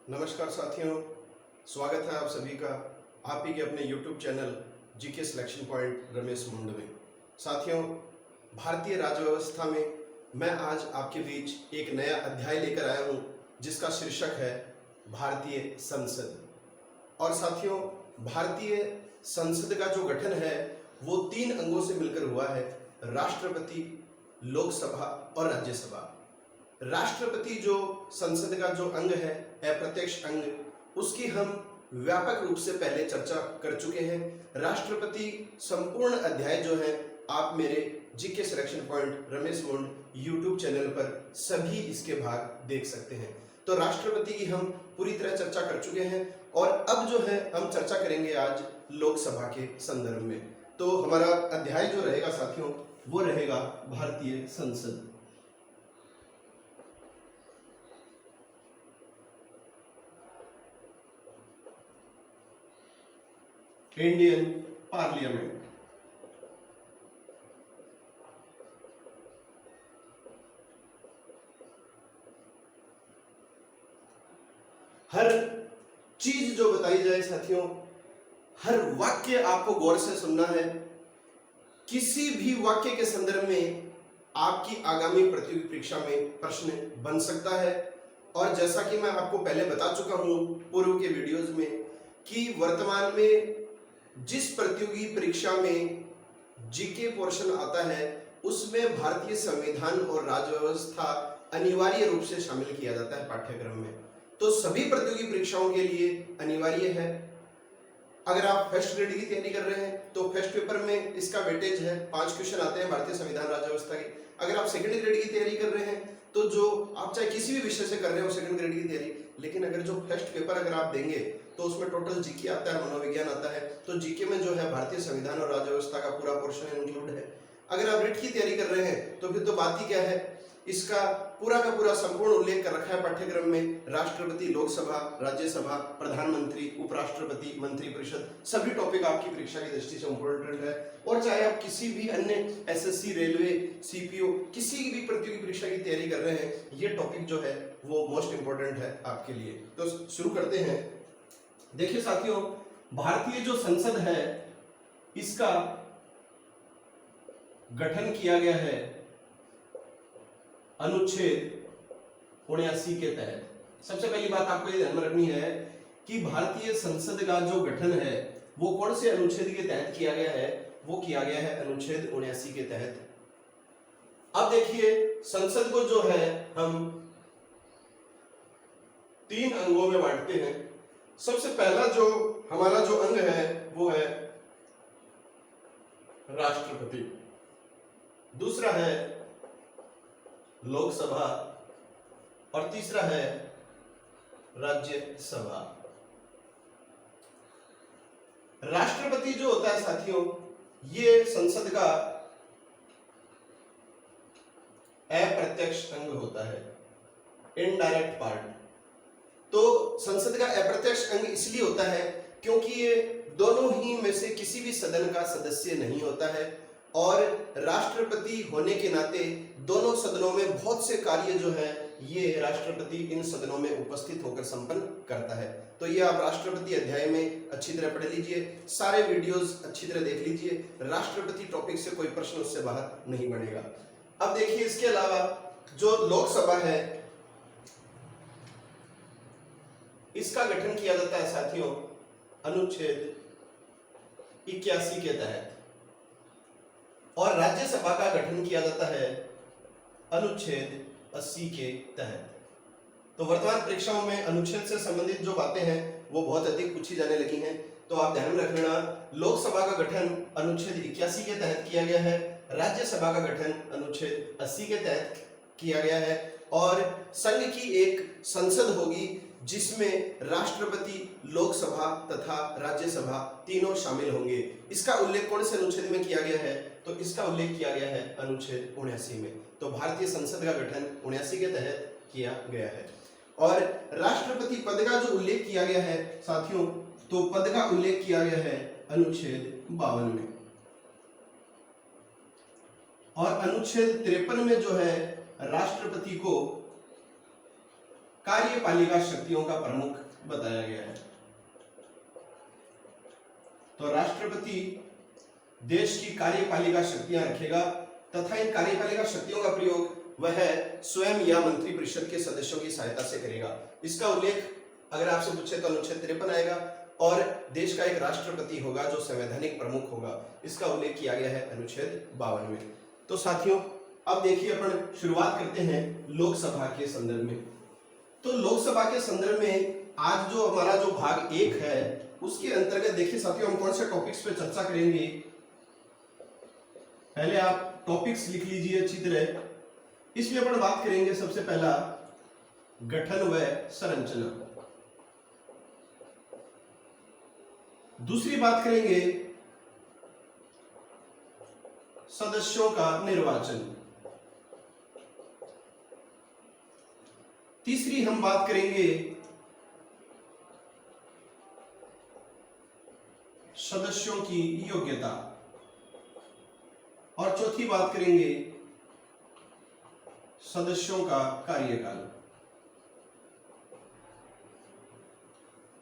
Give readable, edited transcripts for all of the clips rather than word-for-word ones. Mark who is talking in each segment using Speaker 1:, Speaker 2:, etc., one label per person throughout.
Speaker 1: नमस्कार साथियों, स्वागत है आप सभी का आप ही के अपने YouTube channel GK selection point Ramesh मुंड में। साथियों, भारतीय राज्य व्यवस्था में मैं आज आपके बीच एक नया अध्याय लेकर आया हूं जिसका शीर्षक है भारतीय संसद। और साथियों, भारतीय संसद का जो गठन है वो 3 अंगों से मिलकर हुआ है: राष्ट्रपति, लोकसभा और राज्यसभा। राष्ट्रपति जो संसद का जो अंग है, अप्रत्यक्ष अंग, उसकी हम व्यापक रूप से पहले चर्चा कर चुके हैं। राष्ट्रपति संपूर्ण अध्याय जो है आप मेरे जीके सिलेक्शन पॉइंट रमेश मुंड यूट्यूब चैनल पर सभी इसके भाग देख सकते हैं। तो राष्ट्रपति की हम पूरी तरह चर्चा कर चुके हैं और अब जो है हम चर्चा करेंगे आज लोकसभा के संदर्भ में। तो हमारा अध्याय जो रहेगा साथियों वो रहेगा भारतीय संसद। Indian parliament. हर चीज जो बताई जाए साथियों, हर वाक्य आपको गौर से सुनना है। किसी भी वाक्य के संदर्भ में आपकी आगामी प्रतियोगी परीक्षा में प्रश्न बन सकता है। और जैसा कि मैं आपको पहले बता चुका हूं पूर्व के वीडियोज में कि वर्तमान में जिस प्रतियोगी परीक्षा में जीके पोर्शन आता है उसमें भारतीय संविधान और राज्य व्यवस्था अनिवार्य रूप से शामिल किया जाता है पाठ्यक्रम में। तो सभी प्रतियोगी परीक्षाओं के लिए अनिवार्य है। अगर आप फर्स्ट ग्रेड की तैयारी कर रहे हैं तो फर्स्ट पेपर में इसका वेटेज है, 5 क्वेश्चन आते हैं भारतीय संविधान राज्य व्यवस्था के। अगर आप सेकंड ग्रेड की तैयारी कर रहे हैं तो जो आप चाहे किसी भी विषय से कर रहे हो सेकंड ग्रेड की तैयारी, लेकिन अगर जो फर्स्ट पेपर अगर आप देंगे तो उसमें टोटल जीके आता है, मनोविज्ञान आता है। तो जीके में जो है भारतीय संविधान और राज्य व्यवस्था का पूरा पोर्शन इंक्लूड है। अगर आप रिट की तैयारी कर रहे हैं तो फिर तो बात ही क्या है, इसका पूरा का पूरा संपूर्ण उल्लेख कर रखा है पाठ्यक्रम में। राष्ट्रपति, लोकसभा, राज्यसभा, प्रधानमंत्री, उपराष्ट्रपति, मंत्रिपरिषद, सभी टॉपिक आपकी परीक्षा की दृष्टि से इम्पोर्टेंट है। और चाहे आप किसी भी अन्य एसएससी, रेलवे, सीपीओ, किसी भी प्रतियोगी परीक्षा की तैयारी कर रहे हैं, ये टॉपिक जो है वो मोस्ट इंपोर्टेंट है आपके लिए। तो शुरू करते हैं। देखिए साथियों, भारतीय जो संसद है इसका गठन किया गया है अनुच्छेद 79 के तहत। सबसे पहली बात आपको ये ध्यान में रखनी है कि भारतीय संसद का जो गठन है वो कौन से अनुच्छेद के तहत किया गया है, वो किया गया है अनुच्छेद 79 के तहत। अब देखिए, संसद को जो है हम 3 अंगों में बांटते हैं। सबसे पहला जो हमारा जो अंग है वो है राष्ट्रपति, दूसरा है लोकसभा और तीसरा है राज्यसभा। राष्ट्रपति जो होता है साथियों, ये संसद का अप्रत्यक्ष अंग होता है, इनडायरेक्ट पार्ट। तो संसद का अप्रत्यक्ष अंग इसलिए होता है क्योंकि ये दोनों ही में से किसी भी सदन का सदस्य नहीं होता है और राष्ट्रपति होने के नाते दोनों सदनों में बहुत से कार्य जो है ये राष्ट्रपति इन सदनों में उपस्थित होकर संपन्न करता है। तो ये आप राष्ट्रपति अध्याय में अच्छी तरह पढ़ लीजिए, सारे वीडियोस अच्छी तरह देख लीजिए। राष्ट्रपति टॉपिक से कोई प्रश्न उससे बाहर नहीं बनेगा। अब देखिए, इसके अलावा जो लोकसभा है इसका गठन किया जाता है साथियों अनुच्छेद 81 के तहत और राज्यसभा का गठन किया जाता है अनुच्छेद 80 के तहत। तो वर्तमान परीक्षाओं में अनुच्छेद से संबंधित जो बातें हैं वो बहुत अधिक पूछी जाने लगी हैं, तो आप ध्यान में रखना। लोकसभा का गठन अनुच्छेद 81 के तहत किया गया है, राज्यसभा का गठन अनुच्छेद 80 के तहत किया गया है और संघ की एक संसद होगी जिसमें राष्ट्रपति, लोकसभा तथा राज्यसभा तीनों शामिल होंगे। इसका उल्लेख कौन से अनुच्छेद में किया गया है, तो इसका उल्लेख किया गया है अनुच्छेद 79 में। तो भारतीय संसद का गठन 79 के तहत किया गया है। और राष्ट्रपति पद का जो उल्लेख किया गया है साथियों, तो पद का उल्लेख किया गया है अनुच्छेद 52 में। और अनुच्छेद 53 में जो है राष्ट्रपति को कार्यपालिका शक्तियों का प्रमुख बताया गया है। तो राष्ट्रपति देश की कार्यपालिका शक्तियां रखेगा तथा इन कार्यपालिका शक्तियों का प्रयोग वह स्वयं या मंत्रिपरिषद के सदस्यों की सहायता से करेगा। इसका उल्लेख अगर आपसे पूछे तो अनुच्छेद 53 आएगा और देश का एक राष्ट्रपति होगा जो संवैधानिक प्रमुख होगा, इसका उल्लेख किया गया है अनुच्छेद 52 में। तो साथियों अब देखिए अपन शुरुआत करते हैं लोकसभा के संदर्भ में। तो लोकसभा के संदर्भ में आज जो हमारा जो भाग 1 है उसके अंतर्गत देखिए साथियों हम कौन से टॉपिक्स पे चर्चा करेंगे। पहले आप टॉपिक्स लिख लीजिए अच्छी तरह। इसमें अपन बात करेंगे सबसे पहला गठन व संरचना, दूसरी बात करेंगे सदस्यों का निर्वाचन, तीसरी हम बात करेंगे सदस्यों की योग्यता और चौथी बात करेंगे सदस्यों का कार्यकाल।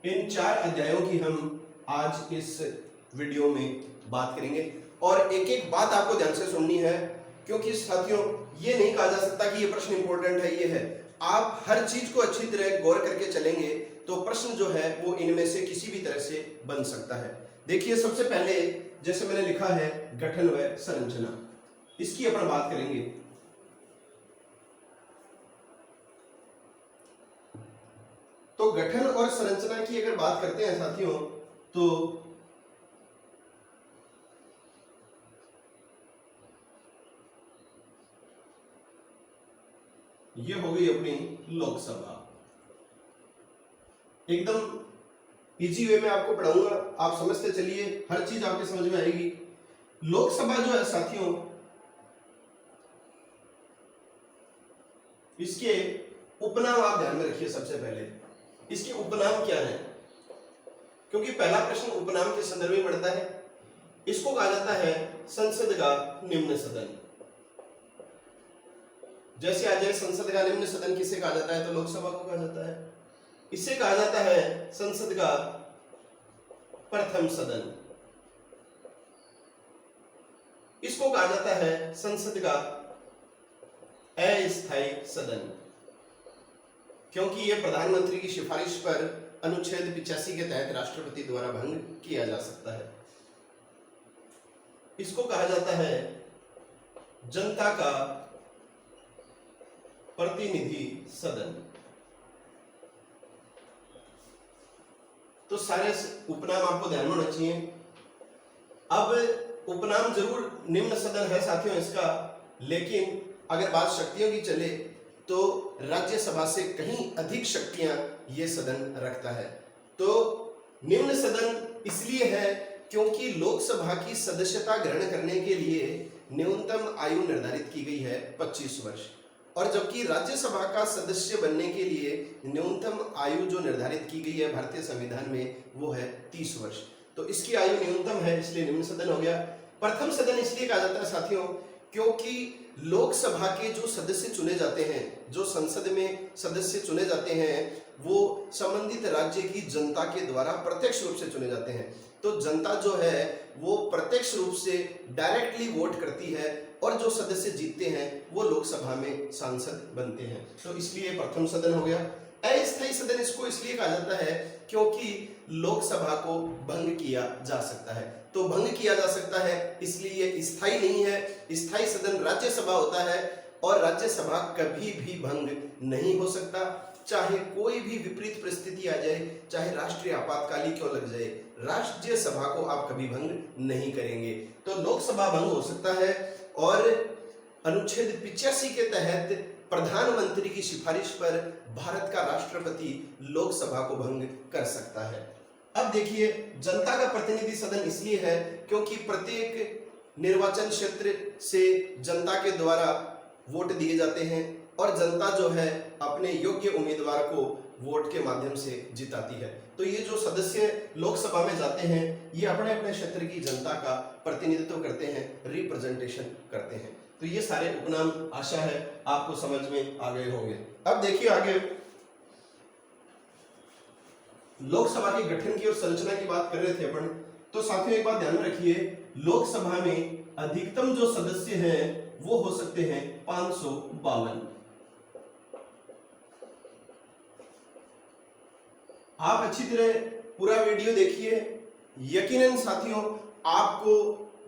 Speaker 1: इन 4 अध्यायों की हम आज इस वीडियो में बात करेंगे और एक एक बात आपको ध्यान से सुननी है, क्योंकि साथियों ये नहीं कहा जा सकता कि ये प्रश्न इंपॉर्टेंट है, ये है। आप हर चीज को अच्छी तरह गौर करके चलेंगे तो प्रश्न जो है वो इनमें से किसी भी तरह से बन सकता है। देखिए सबसे पहले जैसे मैंने लिखा है गठन व संरचना, इसकी अपन बात करेंगे। तो गठन और संरचना की अगर बात करते हैं साथियों तो ये हो गई अपनी लोकसभा। एकदम इजी वे में आपको पढ़ाऊंगा, आप समझते चलिए, हर चीज आपके समझ में आएगी। लोकसभा जो है साथियों इसके उपनाम आप ध्यान में रखिए। सबसे पहले इसके उपनाम क्या है, क्योंकि पहला प्रश्न उपनाम के संदर्भ में पड़ता है। इसको कहा जाता है संसद का निम्न सदन। जैसे आ जाए संसद का निम्न सदन किसे कहा जाता है, तो लोकसभा को कहा जाता है। इसे कहा जाता है संसद का प्रथम सदन, इसको कहा जाता है संसद का अस्थायी सदन, क्योंकि यह प्रधानमंत्री की सिफारिश पर अनुच्छेद 85 के तहत राष्ट्रपति द्वारा भंग किया जा सकता है। इसको कहा जाता है जनता का प्रतिनिधि सदन। तो सारे उपनाम आपको ध्यान में होना चाहिए। अब उपनाम जरूर निम्न सदन है साथियों इसका, लेकिन अगर बात शक्तियों की चले तो राज्यसभा से कहीं अधिक शक्तियां ये सदन रखता है। तो निम्न सदन इसलिए है क्योंकि लोकसभा की सदस्यता ग्रहण करने के लिए न्यूनतम आयु निर्धारित की गई है 25 वर्ष, और जबकि राज्यसभा का सदस्य बनने के लिए न्यूनतम आयु जो निर्धारित की गई है भारतीय संविधान में वो है 30 वर्ष। तो इसकी आयु न्यूनतम है, इसलिए निम्न सदन हो गया। प्रथम सदन इसलिए कहा जाता है साथियों क्योंकि लोकसभा के जो सदस्य चुने जाते हैं, जो संसद में सदस्य चुने जाते हैं, वो संबंधित राज्य की जनता के द्वारा प्रत्यक्ष रूप से चुने जाते हैं। तो जनता जो है वो प्रत्यक्ष रूप से डायरेक्टली वोट करती है और जो सदस्य जीतते हैं वो लोकसभा में सांसद बनते हैं। तो इसलिए प्रथम सदन हो गया। अस्थायी सदन इसको इसलिए कहा जाता है क्योंकि लोकसभा को भंग किया जा सकता है। तो भंग किया जा सकता है इसलिए ये स्थायी नहीं है। स्थायी सदन राज्यसभा होता है और राज्यसभा कभी भी भंग नहीं हो सकता, चाहे कोई भी विपरीत परिस्थिति आ जाए, चाहे राष्ट्रीय आपातकाल क्यों लग जाए, राज्यसभा को आप कभी भंग नहीं करेंगे। तो लोकसभा भंग हो सकता है और अनुच्छेद 85 के तहत प्रधानमंत्री की सिफारिश पर भारत का राष्ट्रपति लोकसभा को भंग कर सकता है। अब देखिए जनता का प्रतिनिधि सदन इसलिए है क्योंकि प्रत्येक निर्वाचन क्षेत्र से जनता के द्वारा वोट दिए जाते हैं और जनता जो है अपने योग्य उम्मीदवार को वोट के माध्यम से जिताती है। तो ये जो सदस्य लोकसभा में जाते हैं ये अपने अपने क्षेत्र की जनता का प्रतिनिधित्व करते हैं, रिप्रेजेंटेशन करते हैं। तो ये सारे उपनाम आशा है आपको समझ में आ गए होंगे। अब देखिए आगे लोकसभा के गठन की और संरचना की बात कर रहे थे अपन, तो साथियों एक बात ध्यान में रखिए, लोकसभा में अधिकतम जो सदस्य हैं वो हो सकते हैं 552। आप अच्छी तरह पूरा वीडियो देखिए। यकीनन साथियों आपको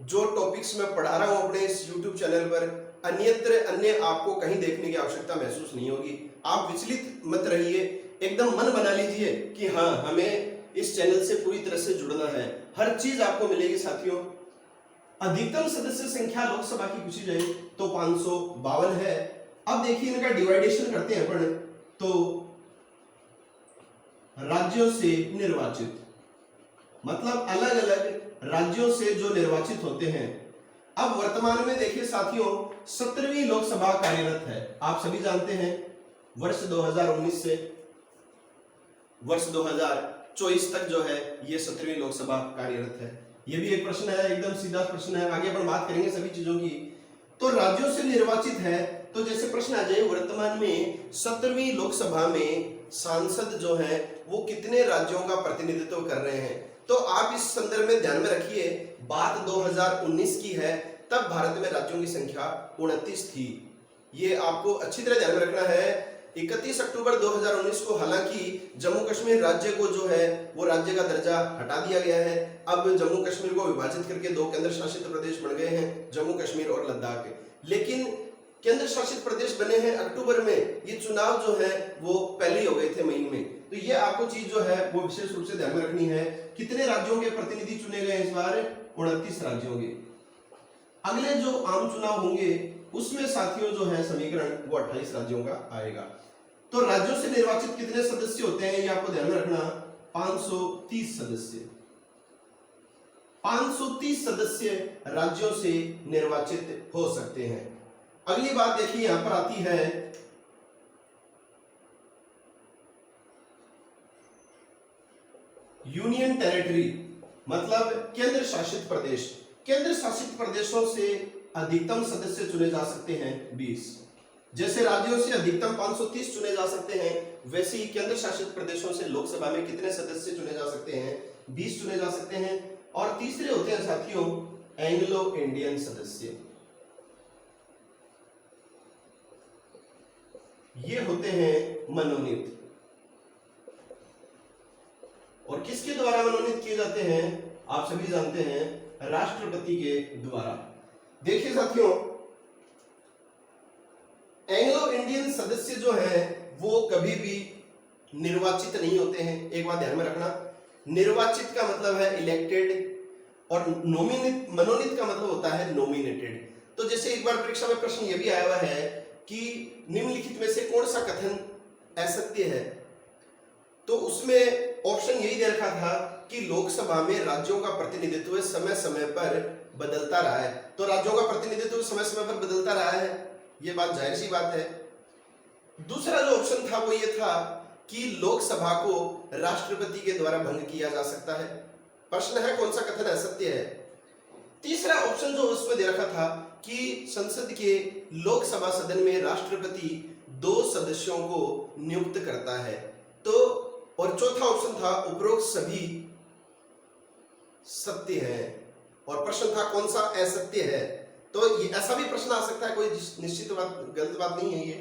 Speaker 1: जो टॉपिक्स मैं पढ़ा रहा हूं अपने इस YouTube चैनल पर, अन्य आपको कहीं देखने की आवश्यकता महसूस नहीं होगी। आप विचलित मत रहिए, एकदम मन बना लीजिए कि हाँ हमें इस चैनल से पूरी तरह से जुड़ना है, हर चीज आपको मिलेगी साथियों। अधिकतम सदस्य संख्या लोकसभा की पूछी जाए तो 552 है। अब देखिए इनका डिवाइडेशन करते हैं अपन, तो राज्यों से निर्वाचित, मतलब अलग अलग राज्यों से जो निर्वाचित होते हैं। अब वर्तमान में देखिए साथियों 17वीं लोकसभा कार्यरत है। आप सभी जानते हैं वर्ष 2019 से वर्ष 2024 तक जो है ये 17वीं लोकसभा कार्यरत है। ये भी एक प्रश्न है, एकदम सीधा प्रश्न है, आगे अपन बात करेंगे सभी चीजों की। तो राज्यों से निर्वाचित है, तो जैसे प्रश्न आ जाए वर्तमान में 17वीं लोकसभा में सांसद जो है वो कितने राज्यों का प्रतिनिधित्व कर रहे हैं, तो आप इस संदर्भ में ध्यान में रखिए बात 2019 की है, तब भारत में राज्यों की संख्या 29 थी। ये आपको अच्छी तरह ध्यान में रखना है। 31 अक्टूबर 2019 को हालांकि जम्मू कश्मीर राज्य को जो है वो राज्य का दर्जा हटा दिया गया है। अब जम्मू कश्मीर को विभाजित करके 2 केंद्र शासित प्रदेश बन गए हैं, जम्मू कश्मीर और लद्दाख। लेकिन केंद्र शासित प्रदेश बने हैं अक्टूबर में, ये चुनाव जो है वो पहले हो गए थे मई में। तो ये आपको चीज जो है वो विशेष रूप से ध्यान में रखनी है। कितने राज्यों के प्रतिनिधि चुने गए इस बार? 29 राज्यों के। अगले जो आम चुनाव होंगे उसमें साथियों जो है समीकरण वो 28 राज्यों का आएगा। तो राज्यों से निर्वाचित कितने सदस्य होते हैं ये आपको ध्यान में रखना, 530 सदस्य। 530 सदस्य राज्यों से निर्वाचित हो सकते हैं। अगली बात देखिए यहां पर आती है यूनियन टेरिटरी, मतलब केंद्र शासित प्रदेश। केंद्र शासित प्रदेशों से अधिकतम सदस्य चुने जा सकते हैं 20। जैसे राज्यों से अधिकतम 530 चुने जा सकते हैं, वैसे ही केंद्र शासित प्रदेशों से लोकसभा में कितने सदस्य चुने जा सकते हैं? 20 चुने जा सकते हैं। और तीसरे होते हैं साथियों एंग्लो इंडियन सदस्य। ये होते हैं मनोनीत। और किसके द्वारा मनोनीत किए जाते हैं? आप सभी जानते हैं राष्ट्रपति के द्वारा। देखिए साथियों एंग्लो इंडियन सदस्य जो है वो कभी भी निर्वाचित नहीं होते हैं। एक बात ध्यान में रखना, निर्वाचित का मतलब है इलेक्टेड और नॉमिनेट, मनोनीत का मतलब होता है नॉमिनेटेड। तो जैसे एक बार परीक्षा में प्रश्न ये भी आया हुआ है कि निम्नलिखित में से कौन सा कथन असत्य है, तो उसमें ऑप्शन यही दे रखा था कि लोकसभा में राज्यों का प्रतिनिधित्व समय समय पर बदलता रहा है। तो राज्यों का प्रतिनिधित्व समय समय पर बदलता रहा है, ये बात जाहिर सी बात है। दूसरा जो ऑप्शन था वो ये था कि लोकसभा को राष्ट्रपति के द्वारा भंग किया जा सकता है। प्रश्न है कौन सा कथन असत्य है? तीसरा ऑप्शन जो उसमें दे रखा था कि संसद के लोकसभा सदन में राष्ट्रपति 2 सदस्यों को नियुक्त करता है। तो और चौथा ऑप्शन था उपरोक्त सभी सत्य है, और प्रश्न था कौन सा असत्य है। तो ये ऐसा भी प्रश्न आ सकता है, कोई निश्चित बात गलत बात नहीं है ये।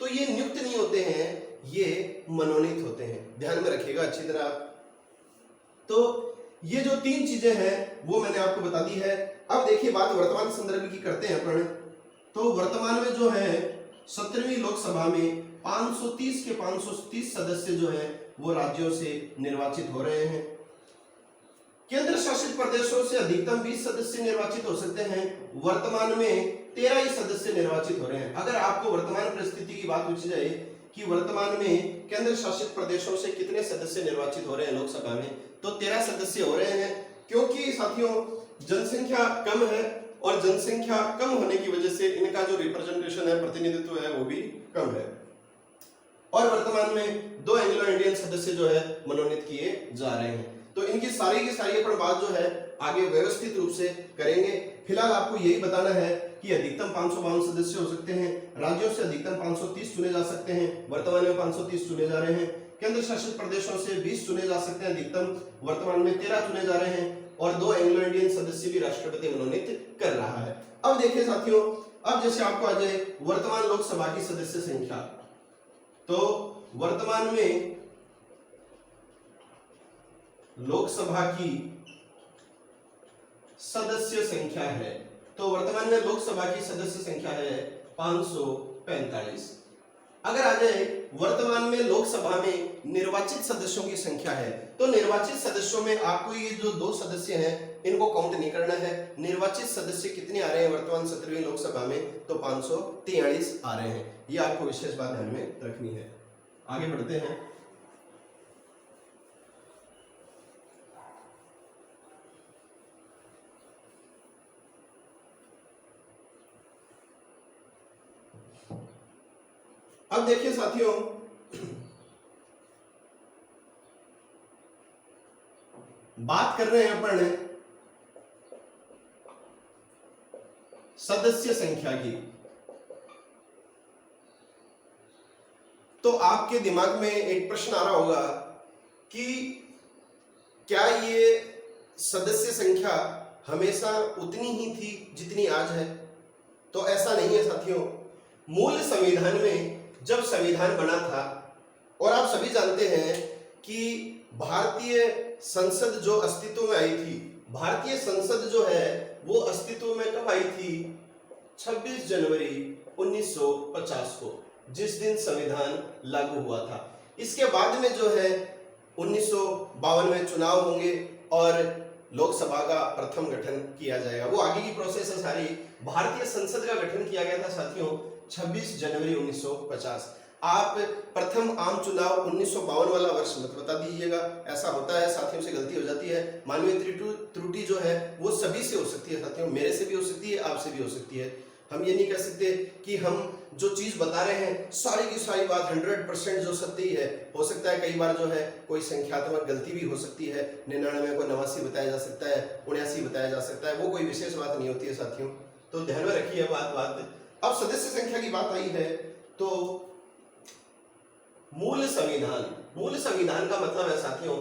Speaker 1: तो ये नियुक्त नहीं होते हैं, ये मनोनीत होते हैं, ध्यान में रखिएगा अच्छी तरह। तो ये जो 3 चीजें हैं वो मैंने आपको बता दी है। अब देखिए बात वर्तमान संदर्भ की करते हैं अपन। तो वर्तमान में जो है 17वीं लोकसभा में 530 के 530 सदस्य जो है वो राज्यों से निर्वाचित हो रहे हैं। केंद्र शासित प्रदेशों से अधिकतम 20 सदस्य निर्वाचित हो सकते हैं। वर्तमान में 13 ही सदस्य निर्वाचित हो रहे हैं। अगर आपको वर्तमान परिस्थिति की बात पूछी जाए कि वर्तमान में केंद्र शासित प्रदेशों से कितने सदस्य निर्वाचित हो रहे हैं लोकसभा में, तो 13 सदस्य हो रहे हैं। क्योंकि साथियों जनसंख्या कम है और जनसंख्या कम होने की वजह से इनका जो रिप्रेजेंटेशन है, प्रतिनिधित्व है, वो भी कम है। और वर्तमान में 2 एंग्लो इंडियन सदस्य जो है मनोनीत किए जा रहे हैं। तो इनकी सारी की सारी अपन बात जो है आगे व्यवस्थित रूप से करेंगे। फिलहाल आपको यही बताना है कि अधिकतम 552 सदस्य हो सकते हैं, राज्यों से अधिकतम 530 चुने जा सकते हैं, वर्तमान में 530 चुने जा रहे हैं। केंद्र शासित प्रदेशों से 20 चुने जा सकते हैं अधिकतम, वर्तमान में 13 चुने जा रहे हैं और 2 एंग्लो इंडियन सदस्य भी राष्ट्रपति मनोनीत कर रहा है। अब देखिए साथियों, अब जैसे आपको आ जाए वर्तमान लोकसभा की सदस्य संख्या, तो वर्तमान में लोकसभा की सदस्य संख्या है, तो वर्तमान में लोकसभा की सदस्य संख्या है 545। अगर आ जाए वर्तमान में लोकसभा में निर्वाचित सदस्यों की संख्या है, तो निर्वाचित सदस्यों में आपको ये जो 2 सदस्य हैं इनको काउंट नहीं करना है। निर्वाचित सदस्य कितने आ रहे हैं वर्तमान 17वीं लोकसभा में, तो 543 आ रहे हैं। ये आपको विशेष बात ध्यान में रखनी है। आगे बढ़ते हैं। अब देखिए साथियों, बात कर रहे हैं अपन सदस्य संख्या की, तो आपके दिमाग में एक प्रश्न आ रहा होगा कि क्या ये सदस्य संख्या हमेशा उतनी ही थी जितनी आज है? तो ऐसा नहीं है साथियों। मूल संविधान में जब संविधान बना था, और आप सभी जानते हैं कि भारतीय संसद जो अस्तित्व में आई थी, भारतीय संसद जो है वो अस्तित्व में कब आई थी? 26 जनवरी 1950 को, जिस दिन संविधान लागू हुआ था। इसके बाद में जो है 1952 में चुनाव होंगे और लोकसभा का प्रथम गठन किया जाएगा। वो आगे की प्रोसेस है सारी। भारतीय संसद का गठन किया गया था साथियों 26 जनवरी 1950। आप प्रथम आम चुनाव 1952 वाला वर्ष मत बता दीजिएगा, ऐसा होता है साथियों से गलती हो जाती है। मानवीय त्रुटि जो है वो सभी से हो सकती है साथियों, मेरे से भी हो सकती है, आपसे भी हो सकती है। हम ये नहीं कह सकते कि हम जो चीज बता रहे हैं सारी की सारी बात 100% जो सत्य ही है। हो सकता है कई बार जो है कोई संख्यात्मक गलती भी हो सकती है, 99 को 89 बताया जा सकता है, 79 बताया जा सकता है, वो कोई विशेष बात नहीं होती है साथियों, तो ध्यान में रखिए बात। अब सदस्य संख्या की बात आई है, तो मूल संविधान का मतलब है साथियों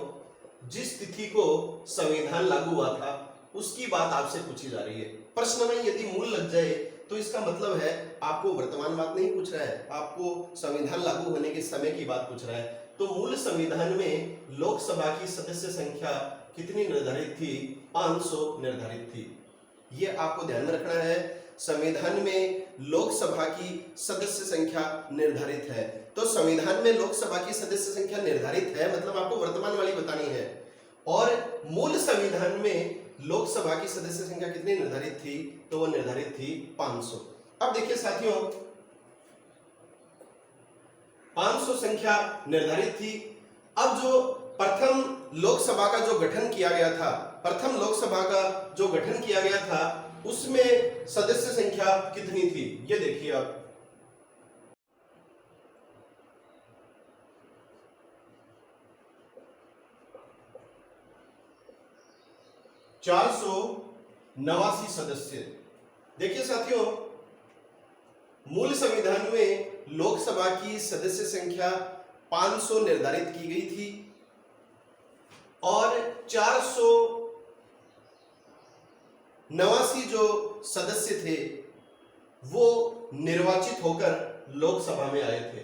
Speaker 1: जिस तिथि को संविधान लागू हुआ था उसकी बात आपसे पूछी जा रही है। प्रश्न में यदि मूल लग जाए तो इसका मतलब है आपको वर्तमान बात नहीं पूछ रहा है, आपको संविधान लागू होने के समय की बात पूछ रहा है। तो मूल संविधान में लोकसभा की सदस्य संख्या कितनी निर्धारित थी? 500 निर्धारित थी। ये आपको ध्यान में रखना है। संविधान में लोकसभा की सदस्य संख्या निर्धारित है, तो संविधान में लोकसभा की सदस्य संख्या निर्धारित है मतलब आपको वर्तमान वाली बतानी है। और मूल संविधान में लोकसभा की सदस्य संख्या कितनी निर्धारित थी? तो वो निर्धारित थी 500। अब देखिए साथियों 500 संख्या निर्धारित थी। अब जो प्रथम लोकसभा का जो गठन किया गया था, उसमें सदस्य संख्या कितनी थी? ये देखिए आप, चार 489 सदस्य। देखिए साथियों मूल संविधान में लोकसभा की सदस्य संख्या 500 निर्धारित की गई थी और 489 जो सदस्य थे वो निर्वाचित होकर लोकसभा में आए थे।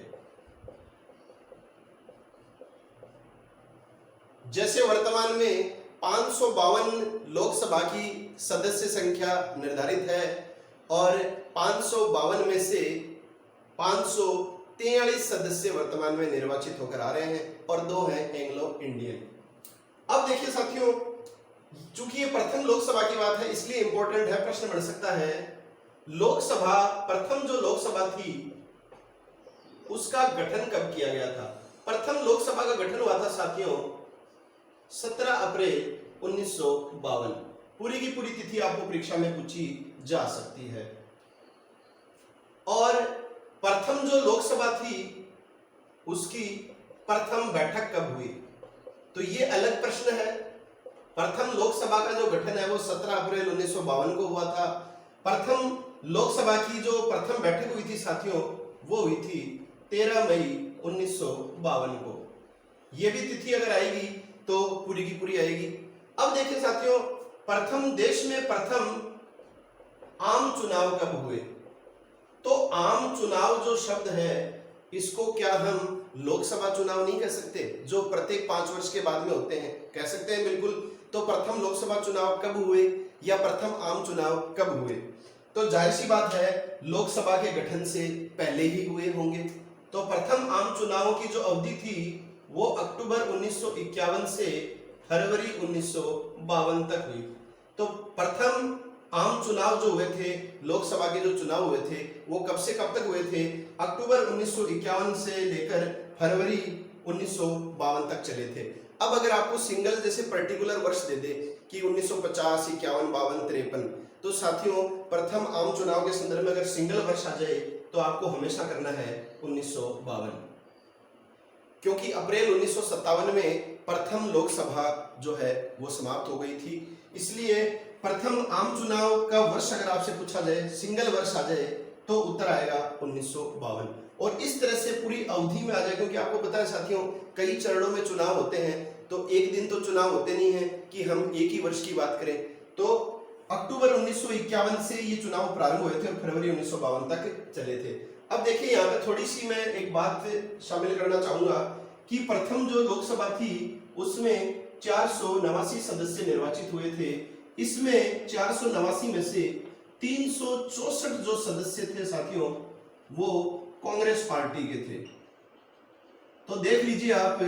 Speaker 1: जैसे वर्तमान में 552 लोकसभा की सदस्य संख्या निर्धारित है और 552 में से 543 सदस्य वर्तमान में निर्वाचित होकर आ रहे हैं और 2 हैं एंग्लो इंडियन। अब देखिए साथियों चूंकि ये प्रथम लोकसभा की बात है इसलिए इंपॉर्टेंट है, प्रश्न बन सकता है लोकसभा प्रथम जो लोकसभा थी उसका गठन कब किया गया था? प्रथम लोकसभा का गठन हुआ था साथियों 17 अप्रैल 1952। पूरी की पूरी तिथि आपको परीक्षा में पूछी जा सकती है। और प्रथम जो लोकसभा थी उसकी प्रथम बैठक कब हुई? तो ये अलग प्रश्न है। प्रथम लोकसभा का जो गठन है वो 17 अप्रैल 1952 को हुआ था। प्रथम लोकसभा की जो प्रथम बैठक हुई थी साथियों वो हुई थी 13 मई 1952 को। ये भी तिथि अगर आएगी तो पूरी की पूरी आएगी। अब देखिए साथियों, देश में प्रथम आम चुनाव कब हुए? तो आम चुनाव जो शब्द है इसको क्या हम लोकसभा चुनाव नहीं कह सकते, जो प्रत्येक 5 वर्ष के बाद में होते हैं? कह सकते हैं बिल्कुल। तो प्रथम लोकसभा चुनाव कब हुए या प्रथम आम चुनाव कब हुए? तो जाहिर सी बात है लोकसभा के गठन से पहले ही हुए होंगे। तो प्रथम आम चुनावों की जो अवधि थी वो अक्टूबर 1951 से फरवरी 1952 तक हुई। तो प्रथम आम चुनाव जो हुए थे, लोकसभा के जो चुनाव हुए थे, वो कब से कब तक हुए थे? अक्टूबर 1951 से लेकर फरवरी 1952 तक चले थे। अब अगर आपको सिंगल जैसे पर्टिकुलर वर्ष दे दे कि 1950, 51, 52, 53, तो साथियों प्रथम आम चुनाव के संदर्भ में अगर सिंगल वर्ष आ जाए तो आपको हमेशा करना है 1952, क्योंकि अप्रैल 1957 में प्रथम लोकसभा जो है वो समाप्त हो गई थी। इसलिए प्रथम आम चुनाव का वर्ष अगर आपसे पूछा जाए, सिंगल वर्ष आ जाए, तो उत्तर आएगा 1952। और इस तरह से पूरी अवधि में आ जाए, क्योंकि आपको पता है साथियों कई चरणों में चुनाव होते हैं, तो एक दिन तो चुनाव होते नहीं है कि हम एक ही वर्ष की बात करें। तो अक्टूबर 1951 से ये चुनाव प्रारंभ हुए थे और फरवरी 1952 तक चले थे। अब देखिए यहाँ पे थोड़ी सी मैं एक बात शामिल करना चाहूंगा कि प्रथम जो लोकसभा थी उसमें 489 सदस्य निर्वाचित हुए थे। इसमें 489 में से 364 जो सदस्य थे साथियों वो कांग्रेस पार्टी के थे। तो देख लीजिए आप,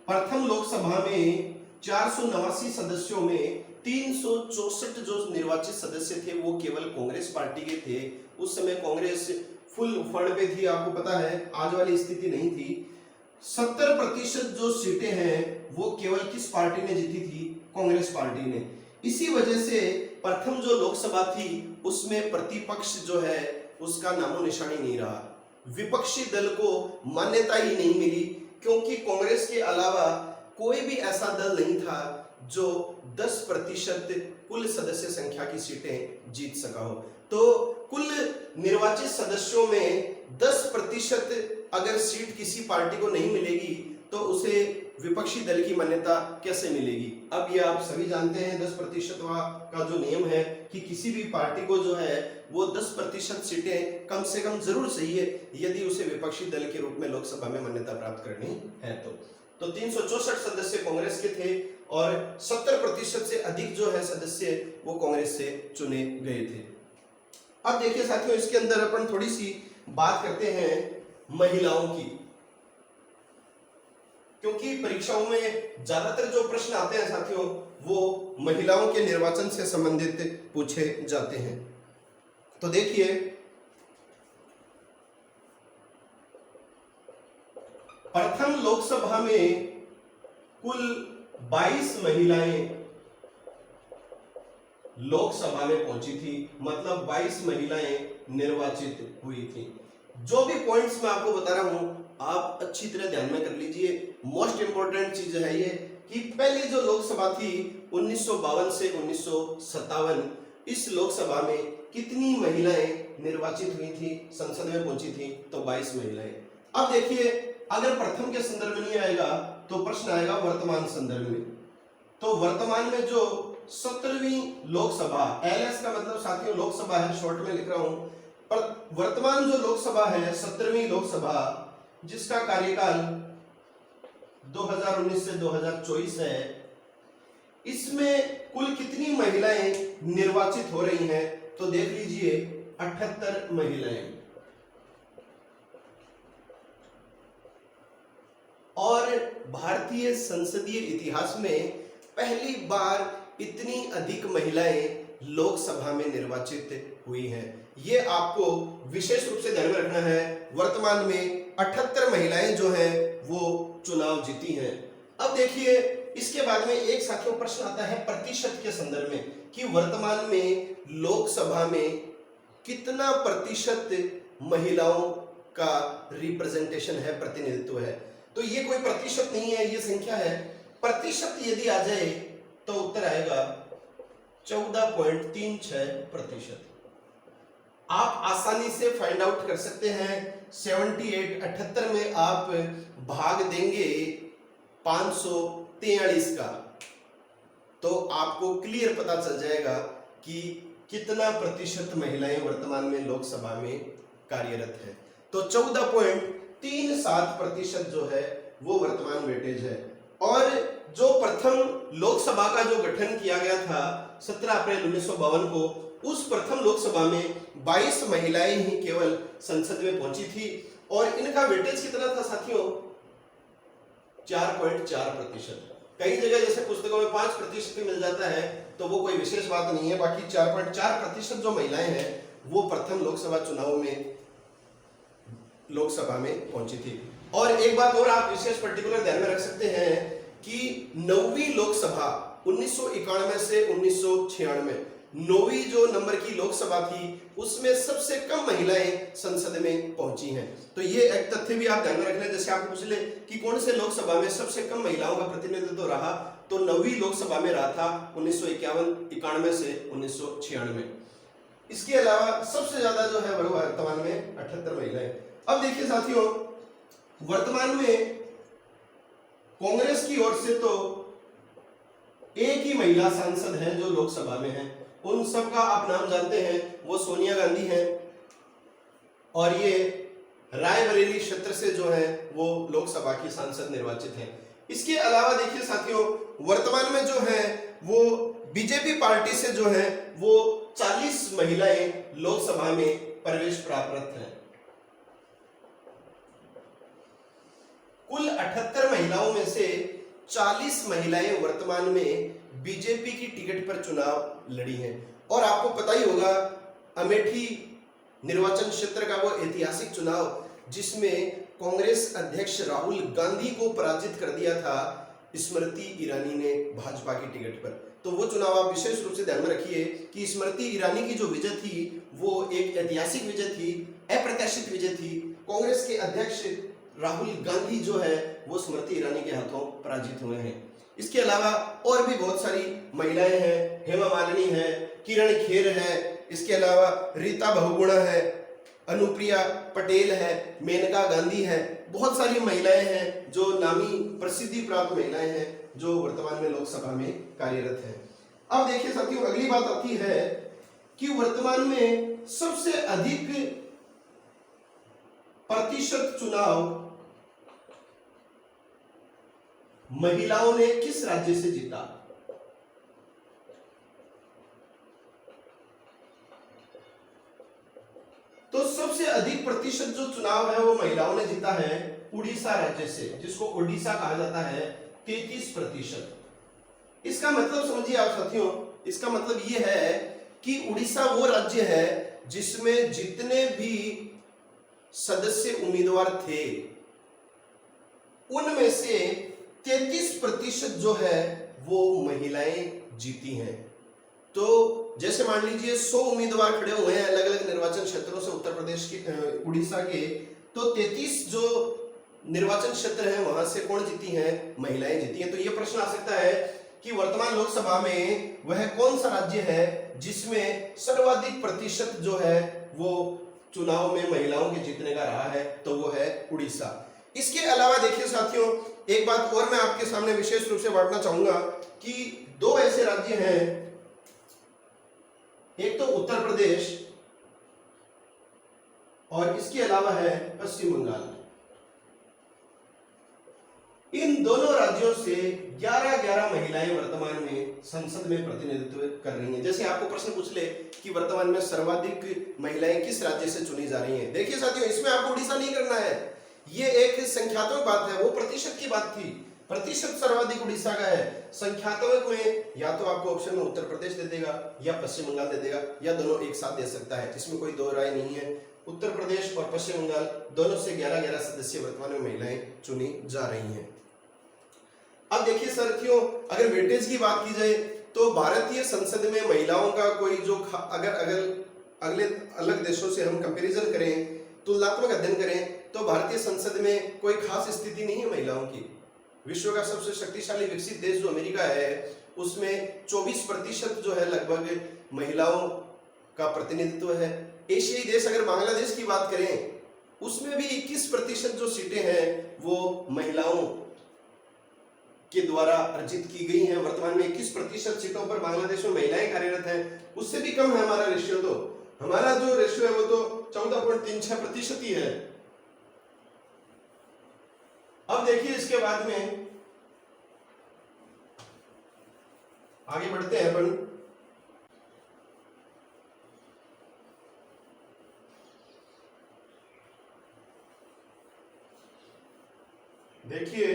Speaker 1: प्रथम लोकसभा में 489 सदस्यों में 364 जो निर्वाचित सदस्य थे वो केवल कांग्रेस पार्टी के थे। उस समय कांग्रेस फुल फंड पे थी, आपको पता है, आज वाली स्थिति नहीं थी। 70% जो सीटें हैं वो केवल किस पार्टी ने जीती थी? कांग्रेस पार्टी ने। इसी वजह से प्रथम जो लोकसभा थी उसमें प्रतिपक्ष जो है उसका नामो निशानी नहीं रहा, विपक्षी दल को मान्यता ही नहीं मिली, क्योंकि कांग्रेस के अलावा कोई भी ऐसा दल नहीं था जो 10% कुल सदस्य संख्या की सीटें जीत सका हो। तो कुल निर्वाचित सदस्यों में 10% अगर सीट किसी पार्टी को नहीं मिलेगी तो उसे विपक्षी दल की मान्यता कैसे मिलेगी? अब ये आप सभी जानते हैं 10% का जो नियम है कि किसी भी पार्टी को जो है वो 10% सीटें कम से कम जरूर चाहिए यदि उसे विपक्षी दल के रूप में लोकसभा में मान्यता प्राप्त करनी है। तो 364 सदस्य कांग्रेस के थे और 70% से अधिक जो है सदस्य वो कांग्रेस से चुने गए थे। अब देखिए साथियों, इसके अंदर अपन थोड़ी सी बात करते हैं महिलाओं की, क्योंकि परीक्षाओं में ज्यादातर जो प्रश्न आते हैं साथियों वो महिलाओं के निर्वाचन से संबंधित पूछे जाते हैं। तो देखिए, प्रथम लोकसभा में कुल 22 महिलाएं लोकसभा में पहुंची थी, मतलब 22 महिलाएं निर्वाचित हुई थी। जो भी पॉइंट्स मैं आपको बता रहा हूं आप अच्छी तरह ध्यान में कर लीजिए। मोस्ट इंपॉर्टेंट चीज है ये कि पहली जो लोकसभा थी 1952 से 1957, इस लोकसभा में कितनी महिलाएं निर्वाचित हुई थी, संसद में पहुंची थी? तो 22 महिलाएं। अब देखिए, अगर प्रथम के संदर्भ में नहीं आएगा तो प्रश्न आएगा वर्तमान संदर्भ में। तो वर्तमान में जो 17वीं लोकसभा, एलएस का मतलब साथियों लोकसभा है, शॉर्ट में लिख रहा हूं, पर वर्तमान जो लोकसभा है 17वीं लोकसभा, जिसका कार्यकाल 2019 से 2024 है, इसमें कुल कितनी महिलाएं निर्वाचित हो रही हैं? तो देख लीजिए 78 महिलाएं। और भारतीय संसदीय इतिहास में पहली बार इतनी अधिक महिलाएं लोकसभा में निर्वाचित हुई हैं। ये आपको विशेष रूप से ध्यान में रखना है। वर्तमान में 78 महिलाएं जो हैं वो चुनाव जीती हैं। अब देखिए, इसके बाद में एक साथियों प्रश्न आता है प्रतिशत के संदर्भ में कि वर्तमान में लोकसभा में कितना प्रतिशत महिलाओं का रिप्रेजेंटेशन है, प्रतिनिधित्व है। तो ये कोई प्रतिशत नहीं है, ये संख्या है। प्रतिशत यदि आ जाए तो उत्तर आएगा 14.36%। आप आसानी से फाइंड आउट कर सकते हैं। 78 में आप भाग देंगे 543 का, तो आपको क्लियर पता चल जाएगा कि कितना प्रतिशत महिलाएं वर्तमान में लोकसभा में कार्यरत है। तो 14.37% जो है वो वर्तमान वेटेज है। और जो प्रथम लोकसभा का जो गठन किया गया था 17 अप्रैल 1952 को, उस प्रथम लोकसभा में 22 महिलाएं ही केवल संसद में पहुंची थी और इनका वेटेज कितना था साथियों? 4.4%। कई जगह जैसे पुस्तकों में 5% भी मिल जाता है तो वो कोई विशेष बात नहीं है, बाकी 4.4% जो महिलाएं हैं वो प्रथम लोकसभा चुनाव में लोकसभा में पहुंची थी। और एक बात और आप विशेष पर्टिकुलर ध्यान में रख सकते हैं कि 9वीं लोकसभा 1991 से 1996, 9वीं जो नंबर की लोकसभा थी उसमें सबसे कम महिलाएं संसद में पहुंची हैं। तो ये एक तथ्य भी आप ध्यान में रख लें। जैसे आप पूछ ले कि कौन से लोकसभा में सबसे कम महिलाओं का प्रतिनिधित्व रहा, तो 9वीं लोकसभा में रहा था 1991 से 1996। इसके अलावा सबसे ज्यादा जो है वो वर्तमान में 78 महिलाएं। अब देखिए साथियों, वर्तमान में कांग्रेस की ओर से तो एक ही महिला सांसद हैं जो लोकसभा में हैं। उन सब का आप नाम जानते हैं, वो सोनिया गांधी हैं और ये रायबरेली क्षेत्र से जो है वो लोकसभा की सांसद निर्वाचित हैं। इसके अलावा देखिए साथियों, वर्तमान में जो है वो बीजेपी पार्टी से जो है वो 40 महिलाएं लोकसभा में प्रवेश प्राप्त हैं। कुल 78 महिलाओं में से 40 महिलाएं वर्तमान में बीजेपी की टिकट पर चुनाव लड़ी हैं। और आपको पता ही होगा अमेठी निर्वाचन क्षेत्र का वो ऐतिहासिक चुनाव जिसमें कांग्रेस अध्यक्ष राहुल गांधी को पराजित कर दिया था स्मृति ईरानी ने भाजपा की टिकट पर। तो वो चुनाव आप विशेष रूप से ध्यान में रखिए कि स्मृति ईरानी की जो विजय थी वो एक ऐतिहासिक विजय थी, अप्रत्याशित विजय थी। कांग्रेस के अध्यक्ष राहुल गांधी जो है वो स्मृति ईरानी के हाथों पराजित हुए हैं। इसके अलावा और भी बहुत सारी महिलाएं हैं, हेमा मालिनी है, किरण खेर है, इसके अलावा रीता बहुगुणा है, अनुप्रिया पटेल है, मेनका गांधी है। बहुत सारी महिलाएं हैं जो नामी प्रसिद्धि प्राप्त महिलाएं हैं जो वर्तमान में लोकसभा में कार्यरत हैं। अब देखिए साथियों, अगली बात आती है कि वर्तमान में सबसे अधिक प्रतिशत चुनाव महिलाओं ने किस राज्य से जीता? तो सबसे अधिक प्रतिशत जो चुनाव है वो महिलाओं ने जीता है उड़ीसा राज्य से, जिसको ओडिशा कहा जाता है, 33%। इसका मतलब समझिए आप साथियों, इसका मतलब ये है कि उड़ीसा वो राज्य है जिसमें जितने भी सदस्य उम्मीदवार थे उनमें से 33% जो है वो महिलाएं जीती हैं। तो जैसे मान लीजिए 100 उम्मीदवार खड़े हुए हैं अलग अलग निर्वाचन क्षेत्रों से उत्तर प्रदेश के उड़ीसा के, तो 33 जो निर्वाचन क्षेत्र हैं वहां से कौन जीती हैं? महिलाएं जीती हैं। तो ये प्रश्न आ सकता है कि वर्तमान लोकसभा में वह कौन सा राज्य है जिसमें सर्वाधिक प्रतिशत जो है वो चुनाव में महिलाओं के जीतने का रहा है? तो वो है उड़ीसा। इसके अलावा देखिए साथियों, एक बात और मैं आपके सामने विशेष रूप से बांटना चाहूंगा कि 2 ऐसे राज्य हैं, एक तो उत्तर प्रदेश और इसके अलावा है पश्चिम बंगाल। इन दोनों राज्यों से 11-11 महिलाएं वर्तमान में संसद में प्रतिनिधित्व कर रही हैं। जैसे आपको प्रश्न पूछ ले कि वर्तमान में सर्वाधिक महिलाएं किस राज्य से चुनी जा रही हैं, देखिए साथियों, इसमें आपको उड़ीसा नहीं करना है, ये एक संख्यात्मक बात है, वो प्रतिशत की बात थी। प्रतिशत सर्वाधिक उड़ीसा का है। संख्यात्मक में या तो आपको ऑप्शन में उत्तर प्रदेश दे देगा या पश्चिम बंगाल दे देगा या दोनों एक साथ दे सकता है, इसमें कोई दो राय नहीं है। उत्तर प्रदेश और पश्चिम बंगाल दोनों से 11-11 सदस्य वर्तमान में महिलाएं चुनी जा रही हैं। अब देखिए साथियों, अगर वेटेज की बात की जाए तो भारतीय संसद में महिलाओं का कोई जो अगर अगले अलग देशों से हम कंपैरिजन करें, तुलनात्मक अध्ययन करें, तो भारतीय संसद में कोई खास स्थिति नहीं है महिलाओं की। विश्व का सबसे शक्तिशाली विकसित देश जो अमेरिका है उसमें 24% जो है लगभग महिलाओं का प्रतिनिधित्व है। एशियाई देश अगर बांग्लादेश की बात करें उसमें भी 21% जो सीटें हैं वो महिलाओं के द्वारा अर्जित की गई हैं। वर्तमान में 21% सीटों पर बांग्लादेश में महिलाएं कार्यरत हैं, उससे भी कम है हमारा रेशियो। तो हमारा जो रेशियो है वो तो 14.36% ही है। अब देखिए इसके बाद में आगे बढ़ते हैं अपन। देखिए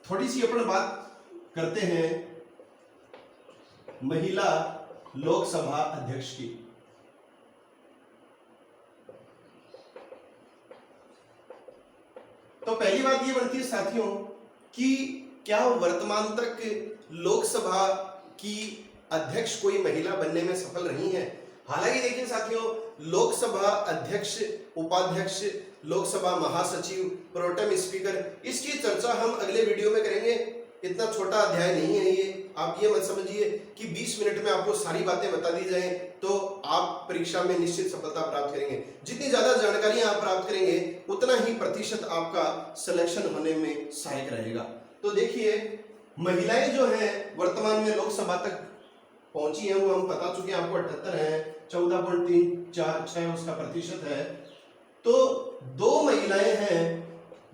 Speaker 1: थोड़ी सी अपन बात करते हैं महिला लोकसभा अध्यक्ष की। तो पहली बात ये बनती है साथियों कि क्या वर्तमान तक लोकसभा की अध्यक्ष कोई महिला बनने में सफल रही है। हालांकि देखिए साथियों, लोकसभा अध्यक्ष, उपाध्यक्ष, लोकसभा महासचिव, प्रोटेम स्पीकर, इसकी चर्चा हम अगले वीडियो में करेंगे। इतना छोटा अध्याय नहीं है ये। आप ये मत समझिए कि 20 मिनट में आपको सारी बातें बता दी जाए तो आप परीक्षा में निश्चित सफलता प्राप्त करेंगे। जितनी ज्यादा जानकारियां आप प्राप्त करेंगे उतना ही प्रतिशत आपका सिलेक्शन होने में सहायक रहेगा। तो देखिए महिलाएं जो हैं वर्तमान में लोकसभा तक पहुंची हैं, वो हम बता चुके हैं आपको 78 है, 14.346 उसका प्रतिशत है। तो 2 महिलाएं हैं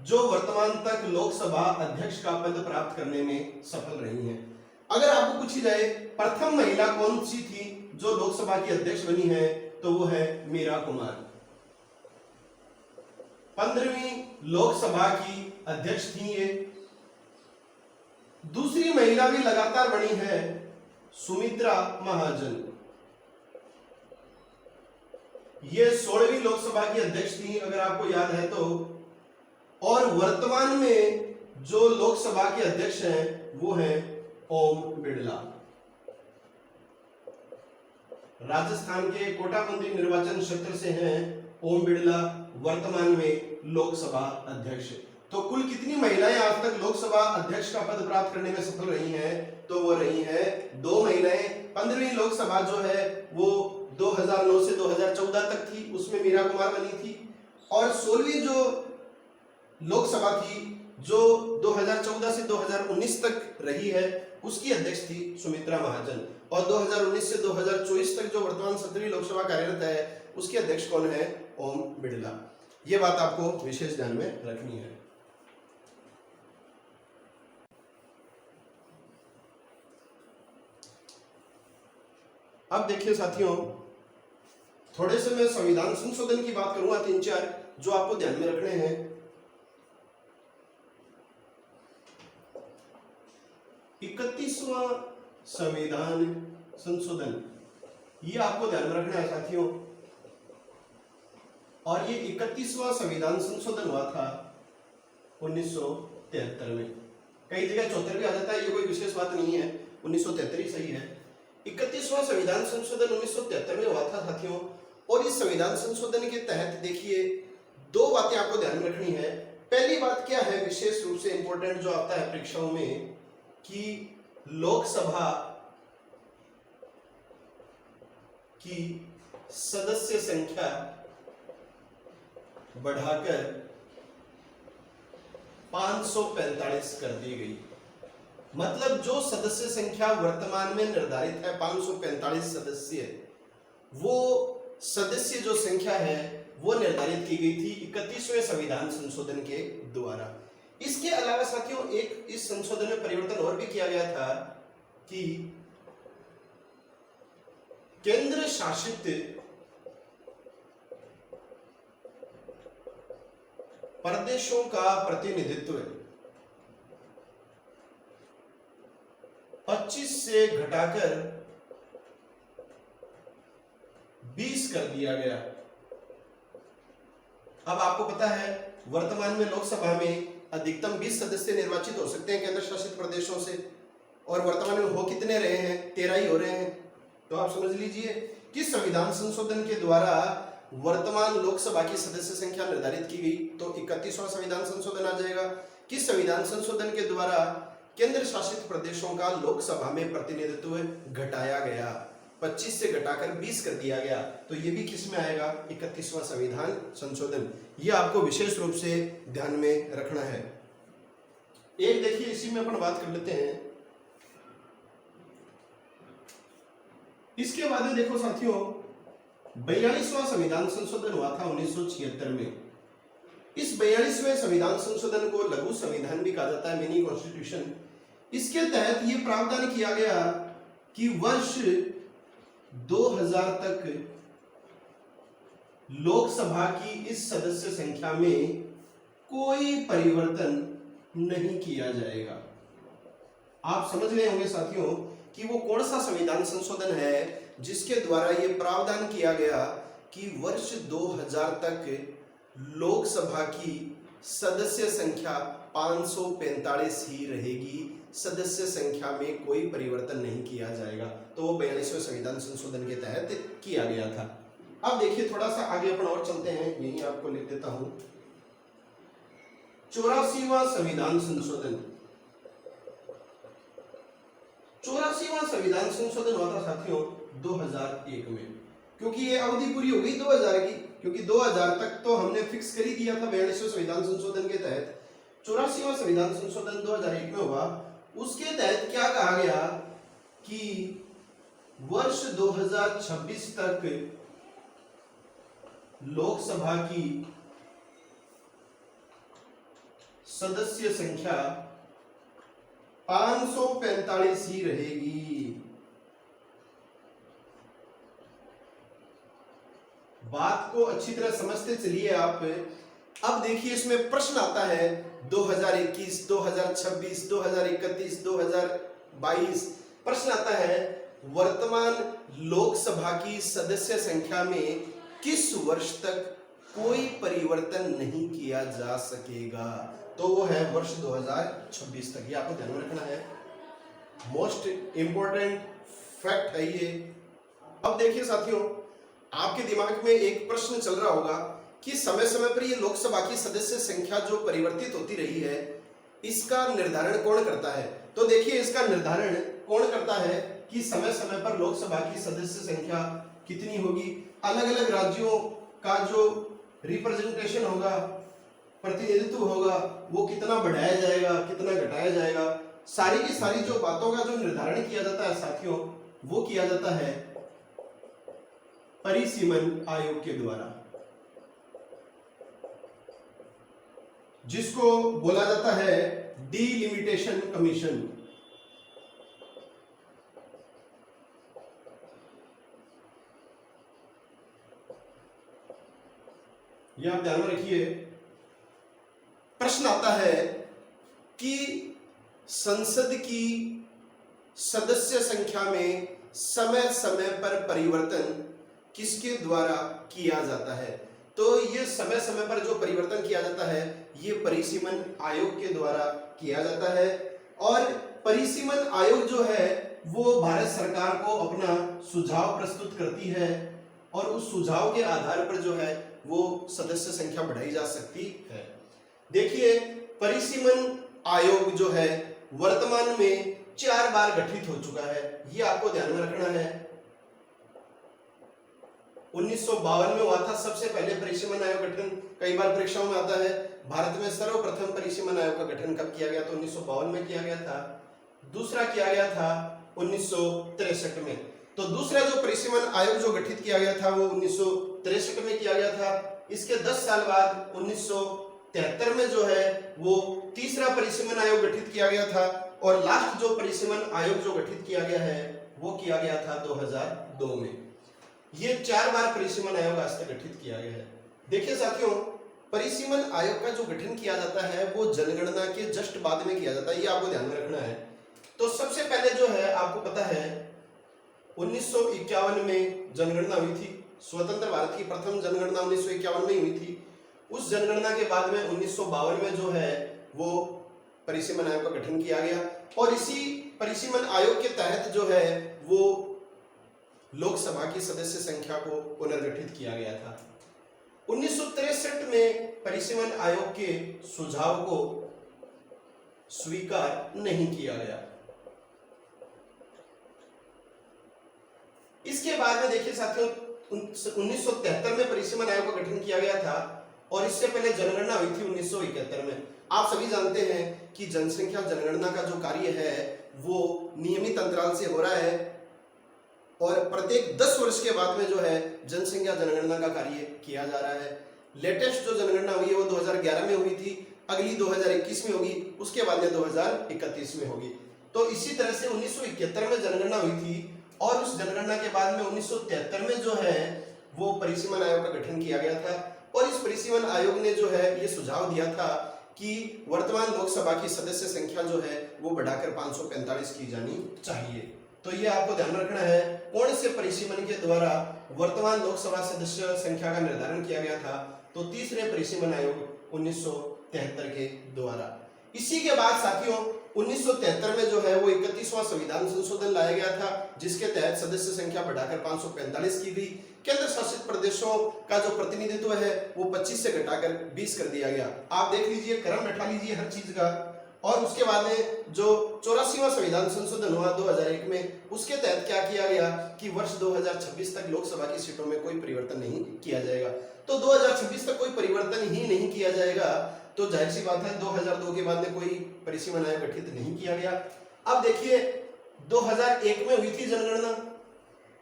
Speaker 1: जो वर्तमान तक लोकसभा अध्यक्ष का पद प्राप्त करने में सफल रही हैं। अगर आपको पूछी जाए प्रथम महिला कौन सी थी जो लोकसभा की अध्यक्ष बनी है, तो वो है मीरा कुमार। 15वीं लोकसभा की अध्यक्ष थी ये। दूसरी महिला भी लगातार बनी है सुमित्रा महाजन। ये 16वीं लोकसभा की अध्यक्ष थी अगर आपको याद है तो। और वर्तमान में जो लोकसभा के अध्यक्ष हैं वो हैं ओम बिड़ला। राजस्थान के कोटा मंत्री निर्वाचन क्षेत्र से हैं ओम बिड़ला, वर्तमान में लोकसभा अध्यक्ष। तो कुल कितनी महिलाएं आज तक लोकसभा अध्यक्ष का पद प्राप्त करने में सफल रही हैं, तो वो रही हैं 2 महिलाएं। 15वीं लोकसभा जो है वो 2009 से 2014 तक थी, उसमें मीरा कुमार बनी थी। और 16वीं जो लोकसभा थी जो 2014 से 2019 तक रही है, उसकी अध्यक्ष थी सुमित्रा महाजन। और 2019 से 2024 तक जो वर्तमान 17वीं लोकसभा कार्यरत है, उसके अध्यक्ष कौन है? ओम बिड़ला। ये बात आपको विशेष ध्यान में रखनी है। अब देखिए साथियों, थोड़े से मैं संविधान संशोधन की बात करूंगा, 3-4 जो आपको ध्यान में रखने हैं। 31वां संविधान संशोधन, ये आपको ध्यान में रखना है साथियों। और ये 31वां संविधान संशोधन हुआ था 1973 में। कई जगह 74 भी आ जाता है, ये कोई विशेष बात नहीं है, 1973 ही सही है। 31वां संविधान संशोधन 1973 में हुआ था साथियों। और इस संविधान संशोधन के तहत देखिए 2 बातें आपको ध्यान में रखनी है। पहली बात क्या है, विशेष रूप से इंपॉर्टेंट जो आता है परीक्षाओं में, कि लोकसभा की सदस्य संख्या बढ़ाकर 545 कर दी गई। मतलब जो सदस्य संख्या वर्तमान में निर्धारित है 545 सदस्य, वो सदस्य जो संख्या है वो निर्धारित की गई थी 31वें संविधान संशोधन के द्वारा। इसके अलावा साथियों एक इस संशोधन में परिवर्तन और भी किया गया था कि केंद्र शासित प्रदेशों का प्रतिनिधित्व 25 से घटाकर 20 कर दिया गया। अब आपको पता है वर्तमान में लोकसभा में अधिकतम 20 सदस्य निर्वाचित हो सकते हैं केंद्र शासित प्रदेशों से, और वर्तमान में हो कितने रहे हैं? 13 ही हो रहे हैं। तो आप समझ लीजिए कि संविधान संशोधन के द्वारा वर्तमान लोकसभा की सदस्य संख्या निर्धारित की गई, तो 31वां संविधान संशोधन आ जाएगा। कि संविधान संशोधन के द्वारा केंद्र शासित प्रदेशों का लोकसभा में प्रतिनिधित्व घटाया गया, 25 से घटाकर 20 कर दिया गया। तो ये भी किस में आएगा? 31वां संविधान संशोधन। ये आपको विशेष रूप से ध्यान में रखना है। एक देखिए इसी में अपन बात कर लेते हैं। इसके बाद में देखो साथियों, 42वां संविधान संशोधन हुआ था 1976 में। इस 42वें संविधान संशोधन को लघु संविधान भी कहा जाता है, मिनी कॉन्स्टिट्यूशन। इसके तहत ये प्रावधान किया गया कि वर्ष 2000 तक लोकसभा की इस सदस्य संख्या में कोई परिवर्तन नहीं किया जाएगा। आप समझ गए होंगे साथियों कि वो कौन सा संविधान संशोधन है जिसके द्वारा ये प्रावधान किया गया कि वर्ष 2000 तक लोकसभा की सदस्य संख्या 545 ही रहेगी, सदस्य संख्या में कोई परिवर्तन नहीं किया जाएगा। तो वो 42वें संविधान संशोधन के तहत किया गया था। अब देखिए थोड़ा सा आगे अपन और चलते हैं, यही आपको लिख देता हूं। 84वां संविधान संशोधन। 84वां संविधान संशोधन हुआ था साथियों 2001 में, क्योंकि ये अवधि पूरी हो गई 2000 की, क्योंकि 2000 तक तो हमने फिक्स कर ही दिया था 42वें संविधान संशोधन के तहत। 84वां संविधान संशोधन 2001 में हुआ। उसके तहत क्या कहा गया कि वर्ष 2026 तक लोकसभा की सदस्य संख्या 545 ही रहेगी। बात को अच्छी तरह समझते चलिए आप। अब देखिए इसमें प्रश्न आता है 2021, 2026, 2031, 2022। प्रश्न आता है वर्तमान लोकसभा की सदस्य संख्या में किस वर्ष तक कोई परिवर्तन नहीं किया जा सकेगा। तो वो है वर्ष 2026 तक। ये आपको ध्यान में रखना है, मोस्ट इंपॉर्टेंट फैक्ट है ये। अब देखिए साथियों, आपके दिमाग में एक प्रश्न चल रहा होगा कि समय समय पर ये लोकसभा की सदस्य संख्या जो परिवर्तित होती रही है, इसका निर्धारण कौन करता है। तो देखिए इसका निर्धारण कौन करता है कि समय समय पर लोकसभा की सदस्य संख्या कितनी होगी। अलग अलग राज्यों का जो रिप्रेजेंटेशन होगा, प्रतिनिधित्व होगा, वो कितना बढ़ाया जाएगा, कितना घटाया जाएगा, सारी की सारी जो बातों का जो निर्धारण किया जाता है साथियों, वो किया जाता है परिसीमन आयोग के द्वारा, जिसको बोला जाता है डिलिमिटेशन कमीशन। यह आप ध्यान में रखिए। प्रश्न आता है कि संसद की सदस्य संख्या में समय समय पर परिवर्तन किसके द्वारा किया जाता है। तो ये समय समय पर जो परिवर्तन किया जाता है ये परिसीमन आयोग के द्वारा किया जाता है। और परिसीमन आयोग जो है वो भारत सरकार को अपना सुझाव प्रस्तुत करती है और उस सुझाव के आधार पर जो है वो सदस्य संख्या बढ़ाई जा सकती है। देखिए परिसीमन आयोग जो है वर्तमान में 4 बार गठित हो चुका है, ये आपको ध्यान में रखना है। 1952 में हुआ था सबसे पहले परिसीमन आयोग गठन, कई बार परीक्षाओं में आता है। भारत में सर्वप्रथम परिसीमन आयोग का गठन कब किया गया, तो 1952 में किया गया था। दूसरा किया गया था 1963 में। तो दूसरा जो परिसीमन आयोग जो गठित किया गया था वो 1963 में किया गया था। इसके 10 साल बाद 1973 में जो है वो तीसरा परिसीमन आयोग गठित किया गया था। और लास्ट जो परिसीमन आयोग जो गठित किया गया है वो किया गया था 2002 में। ये 4 बार परिसीमन आयोग आज तक गठित किया गया है। देखिए साथियों, परिसीमन आयोग का जो गठन किया जाता है वो जनगणना के जस्ट बाद में किया जाता है, ये आपको ध्यान में रखना है। तो सबसे पहले जो है आपको पता है 1951 में जनगणना हुई थी। स्वतंत्र भारत की प्रथम जनगणना 1951 में हुई थी। उस जनगणना के बाद में 1952 में जो है वो परिसीमन आयोग का गठन किया गया। और इसी परिसीमन आयोग के तहत जो है वो लोकसभा की सदस्य संख्या को पुनर्गठित किया गया था। 1963 में परिसीमन आयोग के सुझाव को स्वीकार नहीं किया गया। इसके बाद में देखिए साथियों 1973 में परिसीमन आयोग का गठन किया गया था और इससे पहले जनगणना हुई थी 1971 में। आप सभी जानते हैं कि जनसंख्या जनगणना का जो कार्य है वो नियमित अंतराल से हो रहा है और प्रत्येक 10 वर्ष के बाद में जो है जनसंख्या जनगणना का कार्य किया जा रहा है। लेटेस्ट जो जनगणना हुई है वो 2011 में हुई थी, अगली 2021 में होगी, उसके बाद में 2031 में होगी। तो इसी तरह से 1971 में जनगणना हुई थी और उस जनगणना के बाद में 1973 में जो है वो परिसीमन आयोग का गठन किया गया था और इस परिसीमन आयोग ने जो है ये सुझाव दिया था कि वर्तमान लोकसभा की सदस्य संख्या जो है वो बढ़ाकर 545 की जानी चाहिए। तो ये आपको ध्यान रखना है कौन से परिसीमन के द्वारा वर्तमान लोकसभा सदस्य संख्या का निर्धारण किया गया था, तो तीसरे परिसीमन आयोग 1973 के द्वारा। इसी के बाद साथियों 1973 में जो है वो 31वां संविधान संशोधन लाया गया था जिसके तहत सदस्य संख्या बढ़ाकर 545 की गई। केंद्र शासित प्रदेशों का जो प्रतिनिधित्व है वो 25 से घटाकर 20 कर दिया गया। आप देख लीजिए, क्रम बैठा लीजिए हर चीज का। और उसके बाद में जो 84वां संविधान संशोधन हुआ 2001 में, उसके तहत क्या किया गया कि वर्ष 2026 तक लोकसभा की सीटों में कोई परिवर्तन नहीं किया जाएगा। तो 2026 तक कोई परिवर्तन ही नहीं किया जाएगा तो जाहिर सी बात है 2002 के बाद में कोई परिसीमन आयोग गठित नहीं किया गया। अब देखिए 2001 में हुई थी जनगणना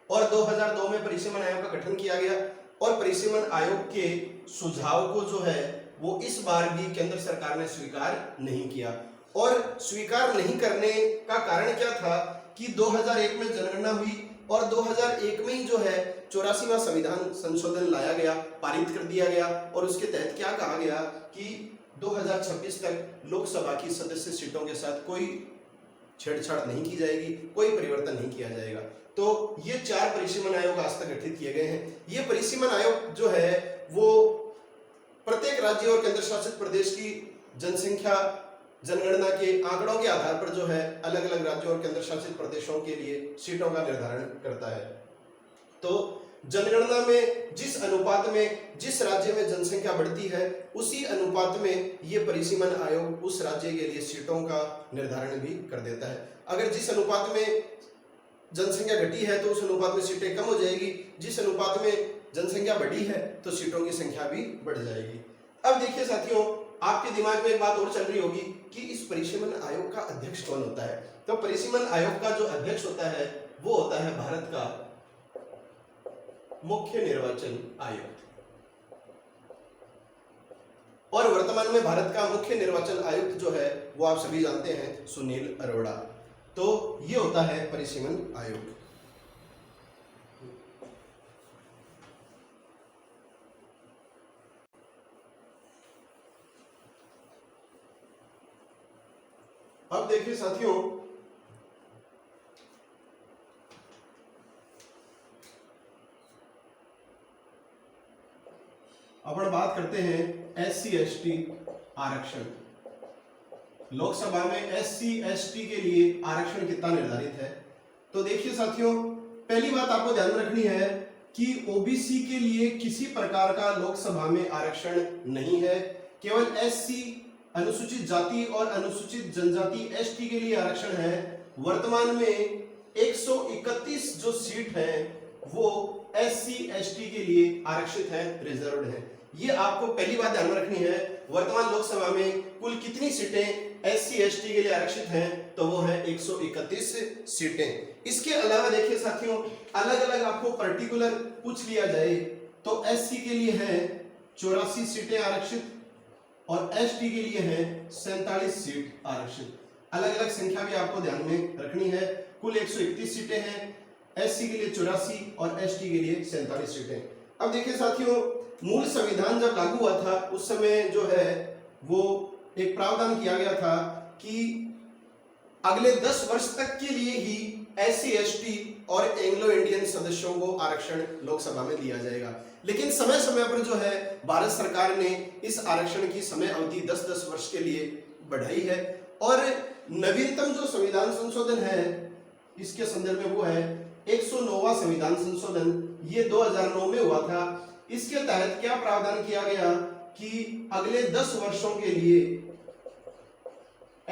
Speaker 1: और 2002 में परिसीमन आयोग का गठन किया गया और परिसीमन आयोग के सुझाव को जो है वो इस बार भी केंद्र सरकार ने स्वीकार नहीं किया। और स्वीकार नहीं करने का कारण क्या था कि 2001 में जनगणना हुई और 2001 में ही जो है 84वां संविधान संशोधन लाया गया, पारित कर दिया गया और उसके तहत क्या कहा गया कि 2026 तक लोकसभा की सदस्य सीटों के साथ कोई छेड़छाड़ नहीं की जाएगी, कोई परिवर्तन नहीं किया जाएगा। तो ये 4 परिसीमन आयोग आज तक गठित किए गए हैं। ये परिसीमन आयोग जो है वो प्रत्येक राज्य और केंद्र शासित प्रदेश की जनसंख्या जनगणना के आंकड़ों के आधार पर जो है अलग अलग राज्यों और केंद्र शासित प्रदेशों के लिए सीटों का निर्धारण करता है। तो जनगणना में जिस अनुपात में जिस राज्य में जनसंख्या बढ़ती है उसी अनुपात में ये परिसीमन आयोग उस राज्य के लिए सीटों का निर्धारण भी कर देता है। अगर जिस अनुपात में जनसंख्या घटी है तो उस अनुपात में सीटें कम हो जाएगी, जिस अनुपात में जनसंख्या बढ़ी है तो सीटों की संख्या भी बढ़ जाएगी। अब देखिए साथियों, आपके दिमाग में एक बात और चल रही होगी कि इस परिसीमन आयोग का अध्यक्ष कौन होता है। तो परिसीमन आयोग का जो अध्यक्ष होता है वो होता है भारत का मुख्य निर्वाचन आयुक्त। और वर्तमान में भारत का मुख्य निर्वाचन आयुक्त जो है वो आप सभी जानते हैं सुनील अरोड़ा। तो ये होता है परिसीमन आयोग। अब देखिए साथियों, अपन बात करते हैं SC/ST आरक्षण। लोकसभा में SC/ST के लिए आरक्षण कितना निर्धारित है। तो देखिए साथियों, पहली बात आपको ध्यान रखनी है कि OBC के लिए किसी प्रकार का लोकसभा में आरक्षण नहीं है। केवल SC अनुसूचित जाति और अनुसूचित जनजाति ST के लिए आरक्षण है। वर्तमान में 131 जो सीट है वो SC/ST के लिए आरक्षित है, रिजर्व्ड है। ये आपको पहली बात ध्यान में रखनी है। वर्तमान लोकसभा में कुल कितनी सीटें SC/ST के लिए आरक्षित हैं, तो वो है 131 सीटें। इसके अलावा देखिए साथियों, अलग अलग आपको पर्टिकुलर पूछ लिया जाए तो SC के लिए है 84 सीटें आरक्षित और ST के लिए है 47 सीट आरक्षित। अलग अलग संख्या भी आपको ध्यान में रखनी है। कुल 131 सीटें हैं, SC के लिए 84 और ST के लिए 47 सीटें। अब देखिए साथियों, मूल संविधान जब लागू हुआ था उस समय जो है वो एक प्रावधान किया गया था कि अगले 10 वर्ष तक के लिए ही SC/ST और एंग्लो इंडियन सदस्यों को आरक्षण लोकसभा में दिया जाएगा। लेकिन समय समय पर जो है भारत सरकार ने इस आरक्षण की समय अवधि 10-10 वर्ष के लिए बढ़ाई है। और नवीनतम जो संविधान संशोधन है इसके संदर्भ में वो है 109वां संविधान संशोधन, ये 2009 में हुआ था। इसके तहत क्या प्रावधान किया गया कि अगले 10 वर्षों के लिए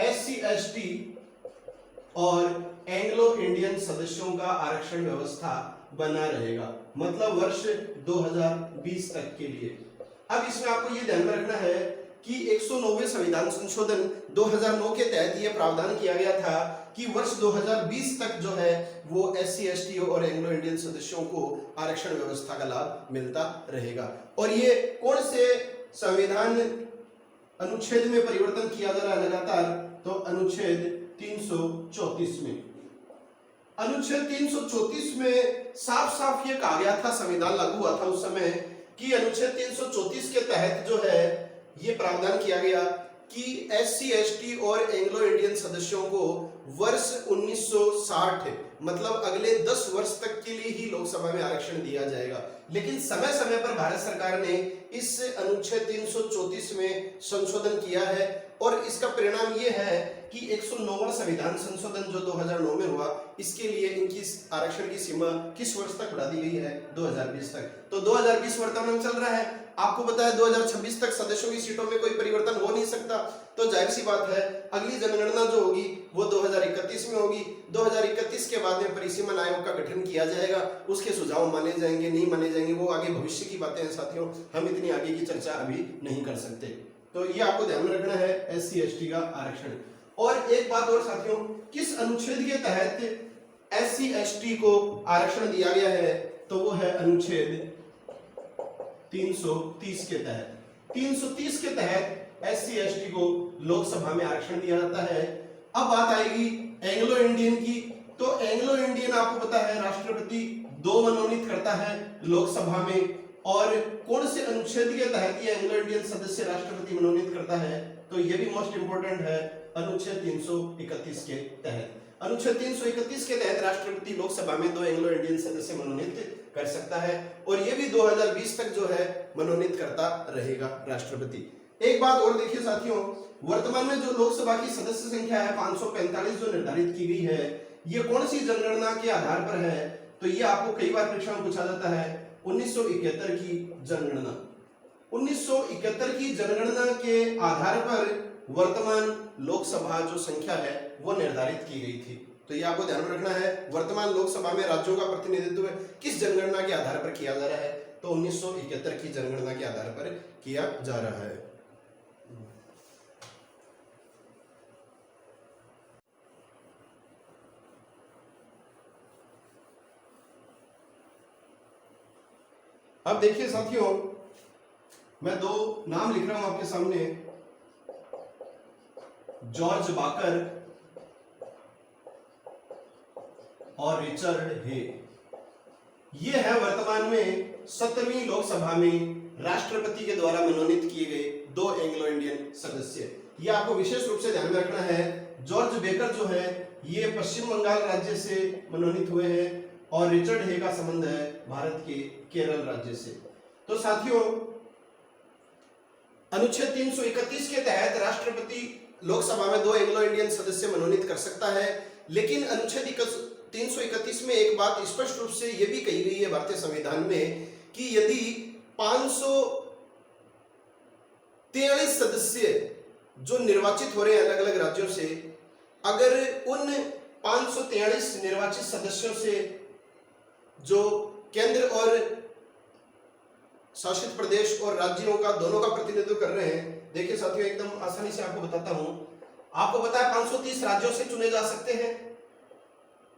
Speaker 1: SC/ST और एंग्लो इंडियन सदस्यों का आरक्षण व्यवस्था बना रहेगा, मतलब वर्ष 2020 तक के लिए। अब इसमें आपको ये ध्यान में रखना है कि 109वें संविधान संशोधन 2009 के तहत यह प्रावधान किया गया था कि वर्ष 2020 तक जो है वो SC ST और एंग्लो इंडियन सदस्यों को आरक्षण व्यवस्था का लाभ मिलता रहेगा। और ये कौन से संविधान अनुच्छेद में परिवर्तन किया जा रहा है लगातार, तो अनुच्छेद 334 में। अनुच्छेद 334 में साफ साफ ये कहा गया था, संविधान लागू हुआ था उस समय, कि अनुच्छेद 334 के तहत जो है ये प्रावधान किया गया कि SC ST और एंग्लो इंडियन सदस्यों को वर्ष 1960 मतलब अगले 10 वर्ष तक के लिए ही लोकसभा में आरक्षण दिया जाएगा। लेकिन समय समय पर भारत सरकार ने इस अनुच्छेद 334 में संशोधन किया है और इसका परिणाम ये है कि 109वां संविधान संशोधन जो 2009 में हुआ, इसके लिए इनकी आरक्षण की सीमा किस वर्ष तक बढ़ा दी गई है, 2020 तक। तो 2020 वर्तमान में चल रहा है, आपको पता है 2026 तक सदस्यों की सीटों में कोई परिवर्तन हो नहीं सकता, तो जाहिर सी बात है अगली जनगणना जो होगी वो 2031 में होगी। 2031 के बाद में परिसीमन आयोग का गठन किया जाएगा, उसके सुझाव माने जाएंगे नहीं माने जाएंगे वो आगे भविष्य की बातें हैं साथियों, हम इतनी आगे की चर्चा अभी नहीं कर सकते। तो ये आपको ध्यान में रखना है SC ST का आरक्षण। और एक बात और साथियों, किस अनुच्छेद के तहत SC ST को आरक्षण दिया गया है, तो वो है अनुच्छेद 330 के तहत। 330 के तहत SC ST को लोकसभा में आरक्षण दिया जाता है। अब बात आएगी एंग्लो इंडियन की, तो एंग्लो इंडियन आपको पता है राष्ट्रपति 2 मनोनीत करता है लोकसभा में, और कौन से अनुच्छेद के तहत ये एंग्लो इंडियन सदस्य राष्ट्रपति मनोनीत करता है, तो ये भी मोस्ट इंपोर्टेंट है, अनुच्छेद 331 के तहत। अनुच्छेद 331 के तहत राष्ट्रपति लोकसभा में 2 एंग्लो इंडियन सदस्य मनोनीत कर सकता है, और ये भी 2020 तक जो है मनोनीत करता रहेगा राष्ट्रपति। एक बात और देखिए साथियों, वर्तमान में जो लोकसभा की सदस्य संख्या है 545 जो निर्धारित की गई है, ये कौन सी जनगणना के आधार पर है, तो ये आपको कई बार परीक्षा में पूछा जाता है, 1971 की जनगणना। 1971 की जनगणना के आधार पर वर्तमान लोकसभा जो संख्या है वो निर्धारित की गई थी। तो ये आपको ध्यान में रखना है, वर्तमान लोकसभा में राज्यों का प्रतिनिधित्व किस जनगणना के आधार पर किया जा रहा है, तो 1971 की जनगणना के आधार पर किया जा रहा है। अब देखिए साथियों, मैं 2 नाम लिख रहा हूं आपके सामने, जॉर्ज बाकर और रिचर्ड हे। ये है वर्तमान में 17वीं लोकसभा में राष्ट्रपति के द्वारा मनोनीत किए गए 2 एंग्लो इंडियन सदस्य। ये आपको विशेष रूप से ध्यान में रखना है। जॉर्ज बेकर जो है ये पश्चिम बंगाल राज्य से मनोनीत हुए हैं, और रिचर्ड हे का संबंध है भारत के केरल राज्य से। तो साथियों, अनुच्छेद 331 के तहत राष्ट्रपति लोकसभा में 2 एंग्लो इंडियन सदस्य मनोनीत कर सकता है, लेकिन अनुच्छेद 331 में एक बात स्पष्ट रूप से यह भी कही गई है भारतीय संविधान में कि यदि 543 सदस्य जो निर्वाचित हो रहे हैं अलग अलग राज्यों से, अगर उन 543 निर्वाचित सदस्यों से जो केंद्र और शासित प्रदेश और राज्यों का दोनों का प्रतिनिधित्व कर रहे हैं, देखिए साथियों एकदम आसानी से आपको बताता हूं। आपको पता है 530 राज्यों से चुने जा सकते हैं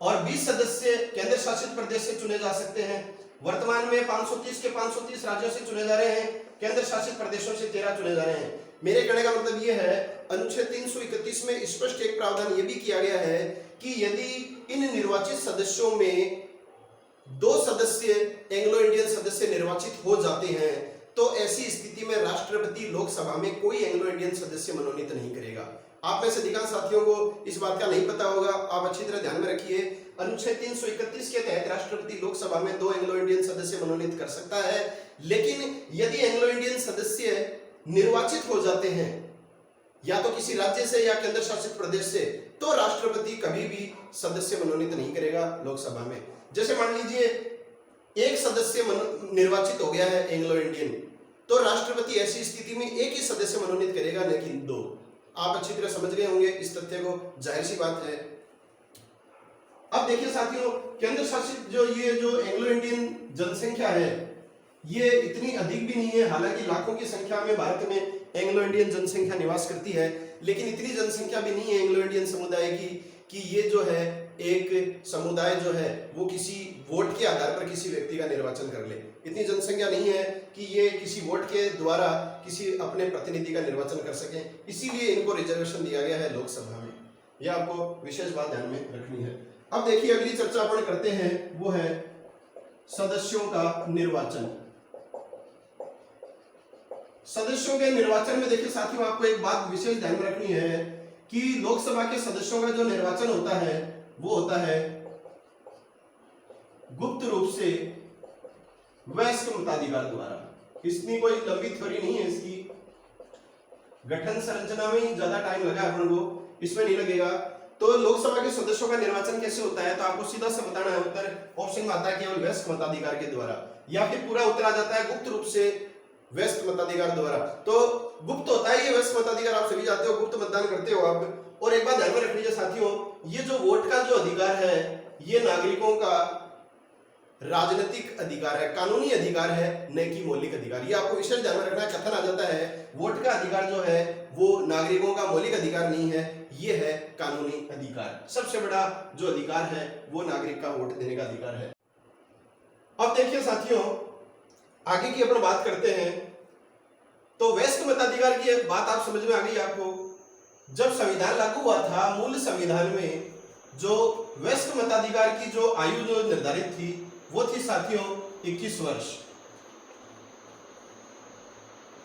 Speaker 1: और 20 सदस्य केंद्र शासित प्रदेश से चुने जा सकते हैं। वर्तमान में 530 के 530 राज्यों से चुने जा रहे हैं, केंद्र शासित प्रदेशों से 13 चुने जा रहे हैं। मेरे कहने का मतलब यह है, अनुच्छेद 331 में स्पष्ट एक प्रावधान यह भी किया गया है कि यदि इन निर्वाचित सदस्यों में 2 सदस्य एंग्लो इंडियन सदस्य निर्वाचित हो जाते हैं, तो ऐसी स्थिति में राष्ट्रपति लोकसभा में कोई एंग्लो इंडियन सदस्य मनोनीत नहीं करेगा। आप में से अधिकांश साथियों को इस बात का नहीं पता होगा, आप अच्छी तरह ध्यान में रखिए। अनुच्छेद 331 के तहत राष्ट्रपति लोकसभा में 2 एंग्लो इंडियन सदस्य मनोनीत कर सकता है, लेकिन यदि एंग्लो इंडियन सदस्य निर्वाचित हो जाते हैं या तो किसी राज्य से या केंद्र शासित प्रदेश से, तो राष्ट्रपति कभी भी सदस्य मनोनीत नहीं करेगा लोकसभा में। जैसे मान लीजिए एक सदस्य निर्वाचित हो गया है एंग्लो इंडियन, तो राष्ट्रपति ऐसी स्थिति में एक ही सदस्य मनोनीत करेगा, लेकिन 2। आप अच्छी तरह समझ गए होंगे इस तथ्य को, जाहिर सी बात है। अब देखिए साथियों, केंद्र शासित जो एंग्लो इंडियन जनसंख्या है ये इतनी अधिक भी नहीं है, हालांकि लाखों की संख्या में भारत में एंग्लो इंडियन जनसंख्या निवास करती है, लेकिन इतनी जनसंख्या भी नहीं है एंग्लो इंडियन समुदाय की कि ये जो है एक समुदाय जो है वो किसी वोट के आधार पर किसी व्यक्ति का निर्वाचन कर ले। इतनी जनसंख्या नहीं है कि ये किसी वोट के द्वारा किसी अपने प्रतिनिधि का निर्वाचन कर सके, इसीलिए इनको रिजर्वेशन दिया गया है लोकसभा में। यह आपको विशेष बात ध्यान में रखनी है। अब देखिए अगली चर्चा अपन करते हैं, वो है सदस्यों का निर्वाचन। सदस्यों के निर्वाचन में देखिए साथियों, आपको एक बात विशेष ध्यान में रखनी है कि लोकसभा के सदस्यों का जो निर्वाचन होता है वो होता है गुप्त रूप से वयस्क मताधिकार द्वारा। इसमें कोई लंबी थ्योरी नहीं है, इसकी गठन संरचना में ज्यादा टाइम लगा अपन को, इसमें नहीं लगेगा। तो लोकसभा के सदस्यों का निर्वाचन कैसे होता है, तो आपको सीधा सा बताना है, उत्तर ऑप्शन में आता है केवल वयस्क मताधिकार के द्वारा, या फिर पूरा उत्तर आ जाता है गुप्त रूप से वयस्क मताधिकार द्वारा। तो गुप्त होता है ये वयस्क मताधिकार, आप सभी जानते हो, गुप्त मतदान करते हो आप। और एक बात ध्यान में रख लीजिए साथियों, ये जो वोट का जो अधिकार है ये नागरिकों का राजनीतिक अधिकार है, कानूनी अधिकार है, न कि मौलिक अधिकार। ये आपको विशेष ध्यान में रखना है। कथन आ जाता है वोट का अधिकार जो है वो नागरिकों का मौलिक अधिकार नहीं है, ये है कानूनी अधिकार। सबसे बड़ा जो अधिकार है वो नागरिक का वोट देने का अधिकार है। अब देखिए साथियों, आगे की अपन बात करते हैं। तो वयस्क मताधिकार की एक बात आप समझ में आ गई आपको। जब संविधान लागू हुआ था, मूल संविधान में जो वयस्क मताधिकार की जो आयु जो निर्धारित थी वो थी साथियों 21 वर्ष।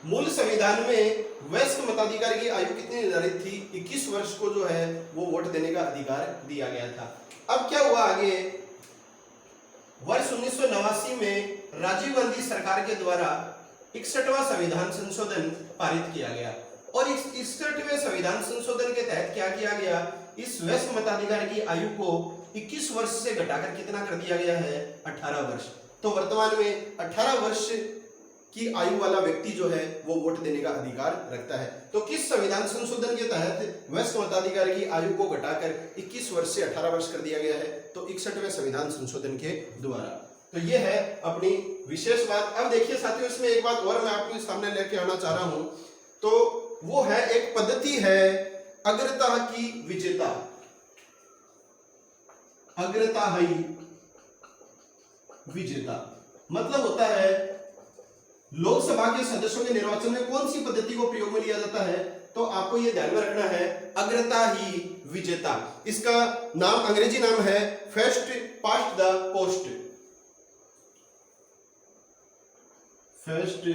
Speaker 1: मूल संविधान में वयस्क मताधिकार की आयु कितनी निर्धारित थी, 21 वर्ष को जो है वो वोट देने का अधिकार दिया गया था। अब क्या हुआ आगे, वर्ष 1989 में राजीव गांधी सरकार के द्वारा 61वां संविधान संशोधन पारित किया गया, और इस 61वें संविधान संशोधन के तहत क्या किया गया, इस वयस्क मताधिकार की आयु को 21 वर्ष से घटाकर कितना कर दिया गया है, 18 वर्ष। तो वर्तमान में 18 वर्ष की आयु वाला व्यक्ति जो है वो वोट देने का अधिकार रखता है। तो किस संविधान संशोधन के तहत वयस्क मताधिकार की आयु को घटाकर 21 वर्ष से 18 वर्ष कर दिया गया है, तो 61वें संविधान संशोधन के द्वारा। तो ये है अपनी विशेष बात। अब देखिए साथियों, इसमें एक बात और मैं आपके सामने लेके आना चाह रहा हूं, तो वो है एक पद्धति है अग्रता की विजेता। अग्रता ही विजेता मतलब होता है लोकसभा के सदस्यों के निर्वाचन में कौन सी पद्धति को प्रयोग में लिया जाता है, तो आपको यह ध्यान में रखना है अग्रता ही विजेता। इसका नाम अंग्रेजी नाम है first past the post. First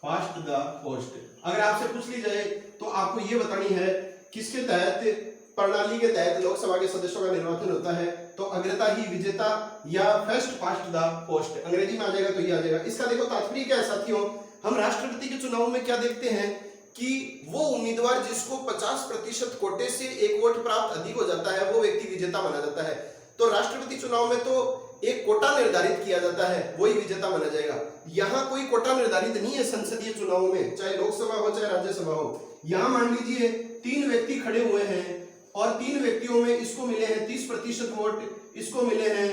Speaker 1: past the post. अगर आपसे पूछ ली जाए तो आपको यह बतानी है किसके तहत, प्रणाली के तहत लोकसभा के सदस्यों का निर्वाचन होता है, तो अग्रता ही विजेता या फर्स्ट पास्ट द पोस्ट। अंग्रेजी में आ जाएगा तो ये आ जाएगा। इसका देखो तात्पर्य क्या है साथियों, हम राष्ट्रपति के चुनाव में क्या देखते हैं कि वो उम्मीदवार जिसको 50% कोटे से एक वोट प्राप्त अधिक हो जाता है वो व्यक्ति विजेता माना जाता है। तो राष्ट्रपति चुनाव में तो एक कोटा निर्धारित किया जाता है, वही विजेता माना जाएगा। यहाँ कोई कोटा निर्धारित नहीं है संसदीय चुनाव में, चाहे लोकसभा हो चाहे राज्यसभा हो। यहाँ मान लीजिए 3 व्यक्ति खड़े हुए हैं और 3 व्यक्तियों में इसको मिले हैं 30% वोट, इसको मिले हैं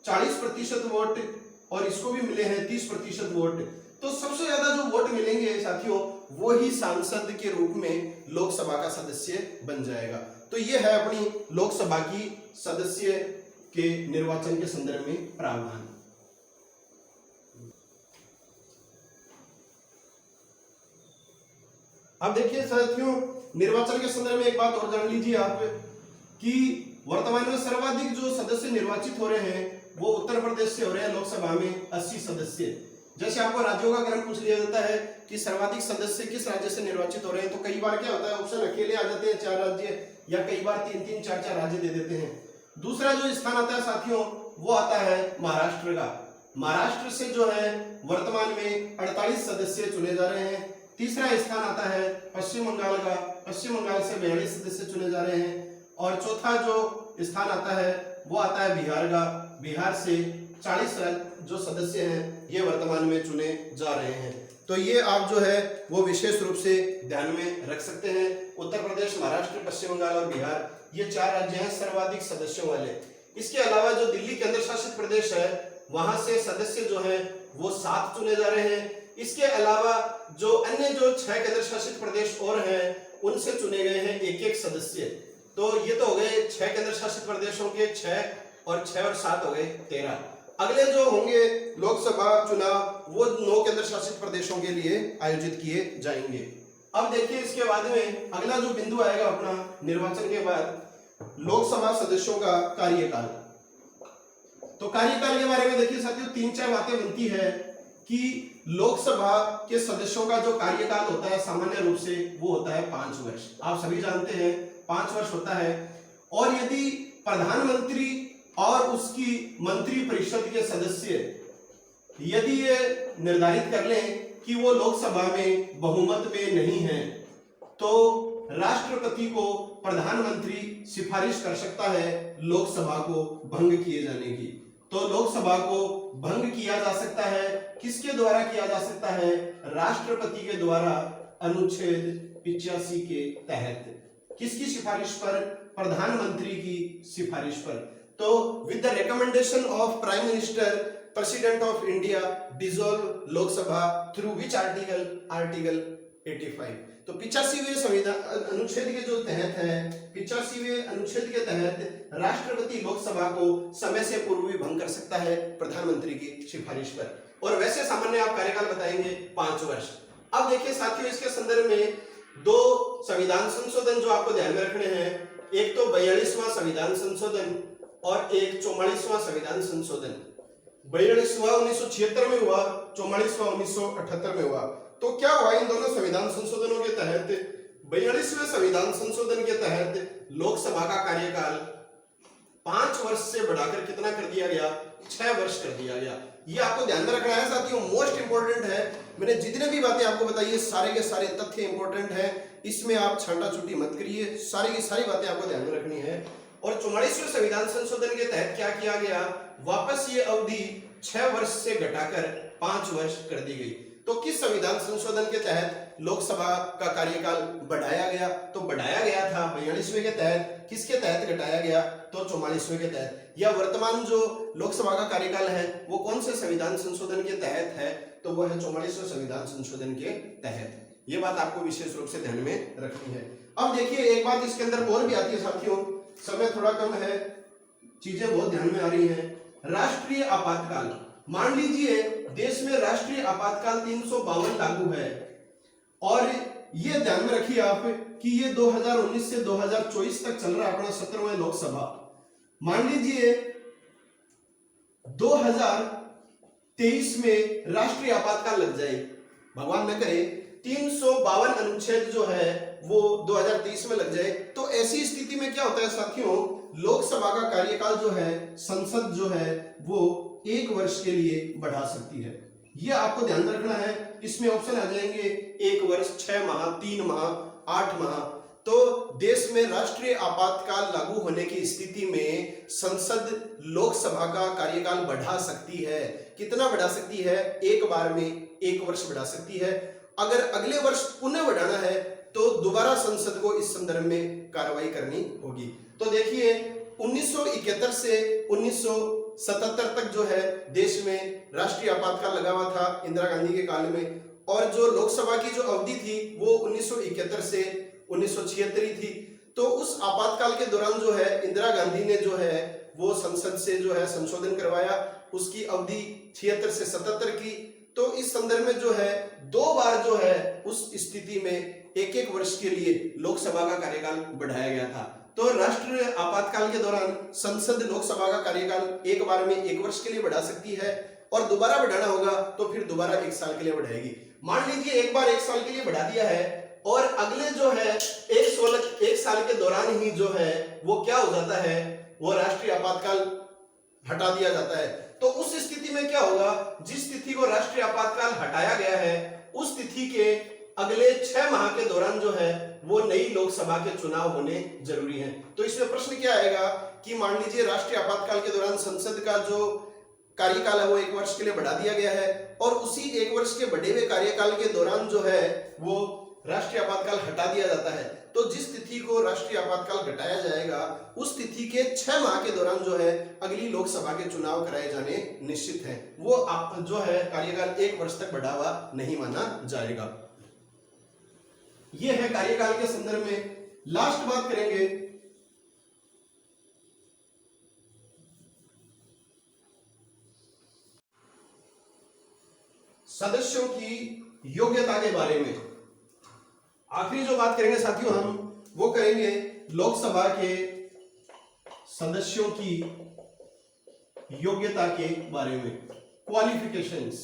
Speaker 1: 40% वोट और इसको भी मिले हैं 30% वोट। तो सबसे ज्यादा जो वोट मिलेंगे साथियों वो ही सांसद के रूप में लोकसभा का सदस्य बन जाएगा। तो ये है अपनी लोकसभा की सदस्य के निर्वाचन के संदर्भ में प्रावधान। अब देखिए साथियों, निर्वाचन के संदर्भ में एक बात और जान लीजिए आप कि वर्तमान में सर्वाधिक जो सदस्य निर्वाचित हो रहे हैं वो उत्तर प्रदेश से हो रहे हैं लोकसभा में 80 सदस्य। जैसे आपको राज्यों का क्रम पूछ लिया जाता है कि सर्वाधिक सदस्य किस राज्य से निर्वाचित हो रहे हैं, तो कई बार क्या होता है ऑप्शन अकेले आ जाते हैं 4 राज्य, या कई बार 3-3, 4-4 राज्य दे देते हैं। दूसरा जो स्थान आता है साथियों वो आता है महाराष्ट्र का। महाराष्ट्र से जो है वर्तमान में 48 सदस्य चुने जा रहे हैं। तीसरा स्थान आता है पश्चिम बंगाल का, पश्चिम बंगाल से 42 सदस्य चुने जा रहे हैं। और चौथा जो स्थान आता है वो आता है बिहार का, बिहार से 40 जो सदस्य हैं ये वर्तमान में चुने जा रहे हैं। तो ये आप जो है वो विशेष रूप से ध्यान में रख सकते हैं। उत्तर प्रदेश, महाराष्ट्र, पश्चिम बंगाल और बिहार, ये 4 राज्य हैं सर्वाधिक सदस्यों वाले। इसके अलावा जो दिल्ली केंद्र शासित प्रदेश है वहां से सदस्य जो है वो 7 चुने जा रहे हैं। इसके अलावा जो अन्य जो 6 केंद्र शासित प्रदेश और हैं उनसे चुने गए हैं एक एक सदस्य। तो ये तो हो गए 6 केंद्र शासित प्रदेशों के 6 और 7 हो गए 13। अगले जो होंगे लोकसभा चुनाव वो 9 केंद्र शासित प्रदेशों के लिए आयोजित किए जाएंगे। अब देखिए इसके बाद में अगला जो बिंदु आएगा अपना निर्वाचन के बाद लोकसभा सदस्यों का कार्यकाल। तो कार्यकाल के बारे में देखिए साथियों 3-4 बातें बनती है कि लोकसभा के सदस्यों का जो कार्यकाल होता है सामान्य रूप से वो होता है 5 वर्ष। आप सभी जानते हैं 5 वर्ष होता है। और यदि प्रधानमंत्री और उसकी मंत्री परिषद के सदस्य यदि ये निर्धारित कर लें कि वो लोकसभा में बहुमत में नहीं है तो राष्ट्रपति को प्रधानमंत्री सिफारिश कर सकता है लोकसभा को भंग किए जाने की। तो लोकसभा को भंग किया जा सकता है, किसके द्वारा किया जा सकता है? राष्ट्रपति के द्वारा अनुच्छेद 85 के तहत। किसकी सिफारिश पर? प्रधानमंत्री की सिफारिश पर। तो with the recommendation of prime minister president of India dissolve Lok Sabha through which article? Article 85। तो 85वें संविधान अनुच्छेद के जो तहत है 85वें अनुच्छेद के तहत राष्ट्रपति लोकसभा को समय से पूर्व भी भंग कर सकता है प्रधानमंत्री की सिफारिश पर। और वैसे सामान्य आप कार्यकाल बताएंगे 5 वर्ष। अब देखिए साथियों इसके संदर्भ में 2 संविधान संशोधन जो आपको ध्यान में रखने हैं, एक तो 42वां संविधान संशोधन और एक 44वां संविधान संशोधन। 42वां 1976 में हुआ, 44वां 1978 में हुआ। तो क्या हुआ इन दोनों संविधान संशोधनों के तहत? 42वें संविधान संशोधन के तहत लोकसभा का कार्यकाल 5 वर्ष से बढ़ाकर कितना कर दिया गया? 6 वर्ष कर दिया गया। ये आपको ध्यान में रखना है साथियों, मोस्ट इंपोर्टेंट है। मैंने जितने भी बातें आपको बताई है सारे के सारे तथ्य इंपोर्टेंट है, इसमें आप छांटा छुट्टी मत करिए, सारी की सारी बातें आपको ध्यान में रखनी है। और 44वें संविधान संशोधन के तहत क्या किया गया? वापस ये अवधि 6 वर्ष से घटाकर 5 वर्ष कर दी गई। तो किस संविधान संशोधन के तहत लोकसभा का कार्यकाल बढ़ाया गया? तो बढ़ाया गया था 42वें के तहत। किसके तहत घटाया गया? तो 44वें के तहत। या वर्तमान जो लोकसभा का कार्यकाल है वो कौन से संविधान संशोधन के तहत है? तो वो है 44वें संविधान संशोधन के तहत। ये बात आपको विशेष रूप से ध्यान में रखनी है। अब देखिए एक बात इसके अंदर और भी आती है साथियों, समय थोड़ा कम है, चीजें बहुत ध्यान में आ रही हैं। राष्ट्रीय आपातकाल, मान लीजिए देश में राष्ट्रीय आपातकाल 352 लागू है और ये ध्यान में रखिए आप कि ये 2019 से 2024 तक चल रहा है अपना 17वां लोकसभा। मान लीजिए 2023 में राष्ट्रीय आपातकाल लग जाए, भगवान न करे 352 अनुच्छेद जो है वो 2023 में लग जाए, तो ऐसी स्थिति में क्या होता है साथियों? लोकसभा का कार्यकाल जो है संसद जो है वो 1 वर्ष के लिए बढ़ा सकती है। यह आपको ध्यान रखना है। इसमें ऑप्शन आ जाएंगे 1 वर्ष, 6 माह, 3 माह, 8 माह। तो देश में राष्ट्रीय आपातकाल लागू होने की स्थिति में संसद लोकसभा का कार्यकाल बढ़ा सकती है। कितना बढ़ा सकती है? एक बार में 1 वर्ष बढ़ा सकती है। अगर अगले वर्ष पुनः बढ़ाना है तो दोबारा संसद को इस संदर्भ में कार्रवाई करनी होगी। तो देखिए 1971 से 1977 तक जो है देश में राष्ट्रीय आपातकाल लगा हुआ था इंदिरा गांधी के काल में, और जो लोकसभा की जो अवधि थी वो 1971 से 1976 थी। तो उस आपातकाल के दौरान जो है इंदिरा गांधी ने जो है वो संसद से जो है संशोधन करवाया, उसकी अवधि 76 से 77 की। तो इस संदर्भ में जो है 2 बार जो है उस स्थिति में 1-1 वर्ष के लिए लोकसभा का कार्यकाल बढ़ाया गया था। तो राष्ट्रीय आपातकाल के दौरान संसद लोकसभा का कार्यकाल एक बार में 1 वर्ष के लिए बढ़ा सकती है, और दोबारा बढ़ाना होगा तो फिर दोबारा 1 साल के लिए बढ़ाएगी। मान लीजिए एक बार 1 साल के लिए बढ़ा दिया है और अगले जो है 1 साल के दौरान ही जो है वो क्या हो जाता है, वो राष्ट्रीय आपातकाल हटा दिया जाता है। तो उस स्थिति में क्या होगा? जिस तिथि को राष्ट्रीय आपातकाल हटाया गया है उस तिथि के अगले 6 माह के दौरान जो है वो नई लोकसभा के चुनाव होने जरूरी हैं। तो इसमें प्रश्न क्या आएगा कि मान लीजिए राष्ट्रीय आपातकाल के दौरान संसद का जो कार्यकाल है वो 1 वर्ष के लिए बढ़ा दिया गया है, और उसी 1 वर्ष के बढ़े हुए कार्यकाल के दौरान जो है वो राष्ट्रीय आपातकाल हटा दिया जाता है। तो जिस तिथि को राष्ट्रीय आपातकाल घटाया जाएगा उस तिथि के 6 माह के दौरान जो है अगली लोकसभा के चुनाव कराए जाने निश्चित हैं। वो जो है कार्यकाल 1 वर्ष तक बढ़ा हुआ नहीं माना जाएगा। ये है कार्यकाल के संदर्भ में। लास्ट बात करेंगे सदस्यों की योग्यता के बारे में। आखिरी जो बात करेंगे साथियों हम वो करेंगे लोकसभा के सदस्यों की योग्यता के बारे में, क्वालिफिकेशंस।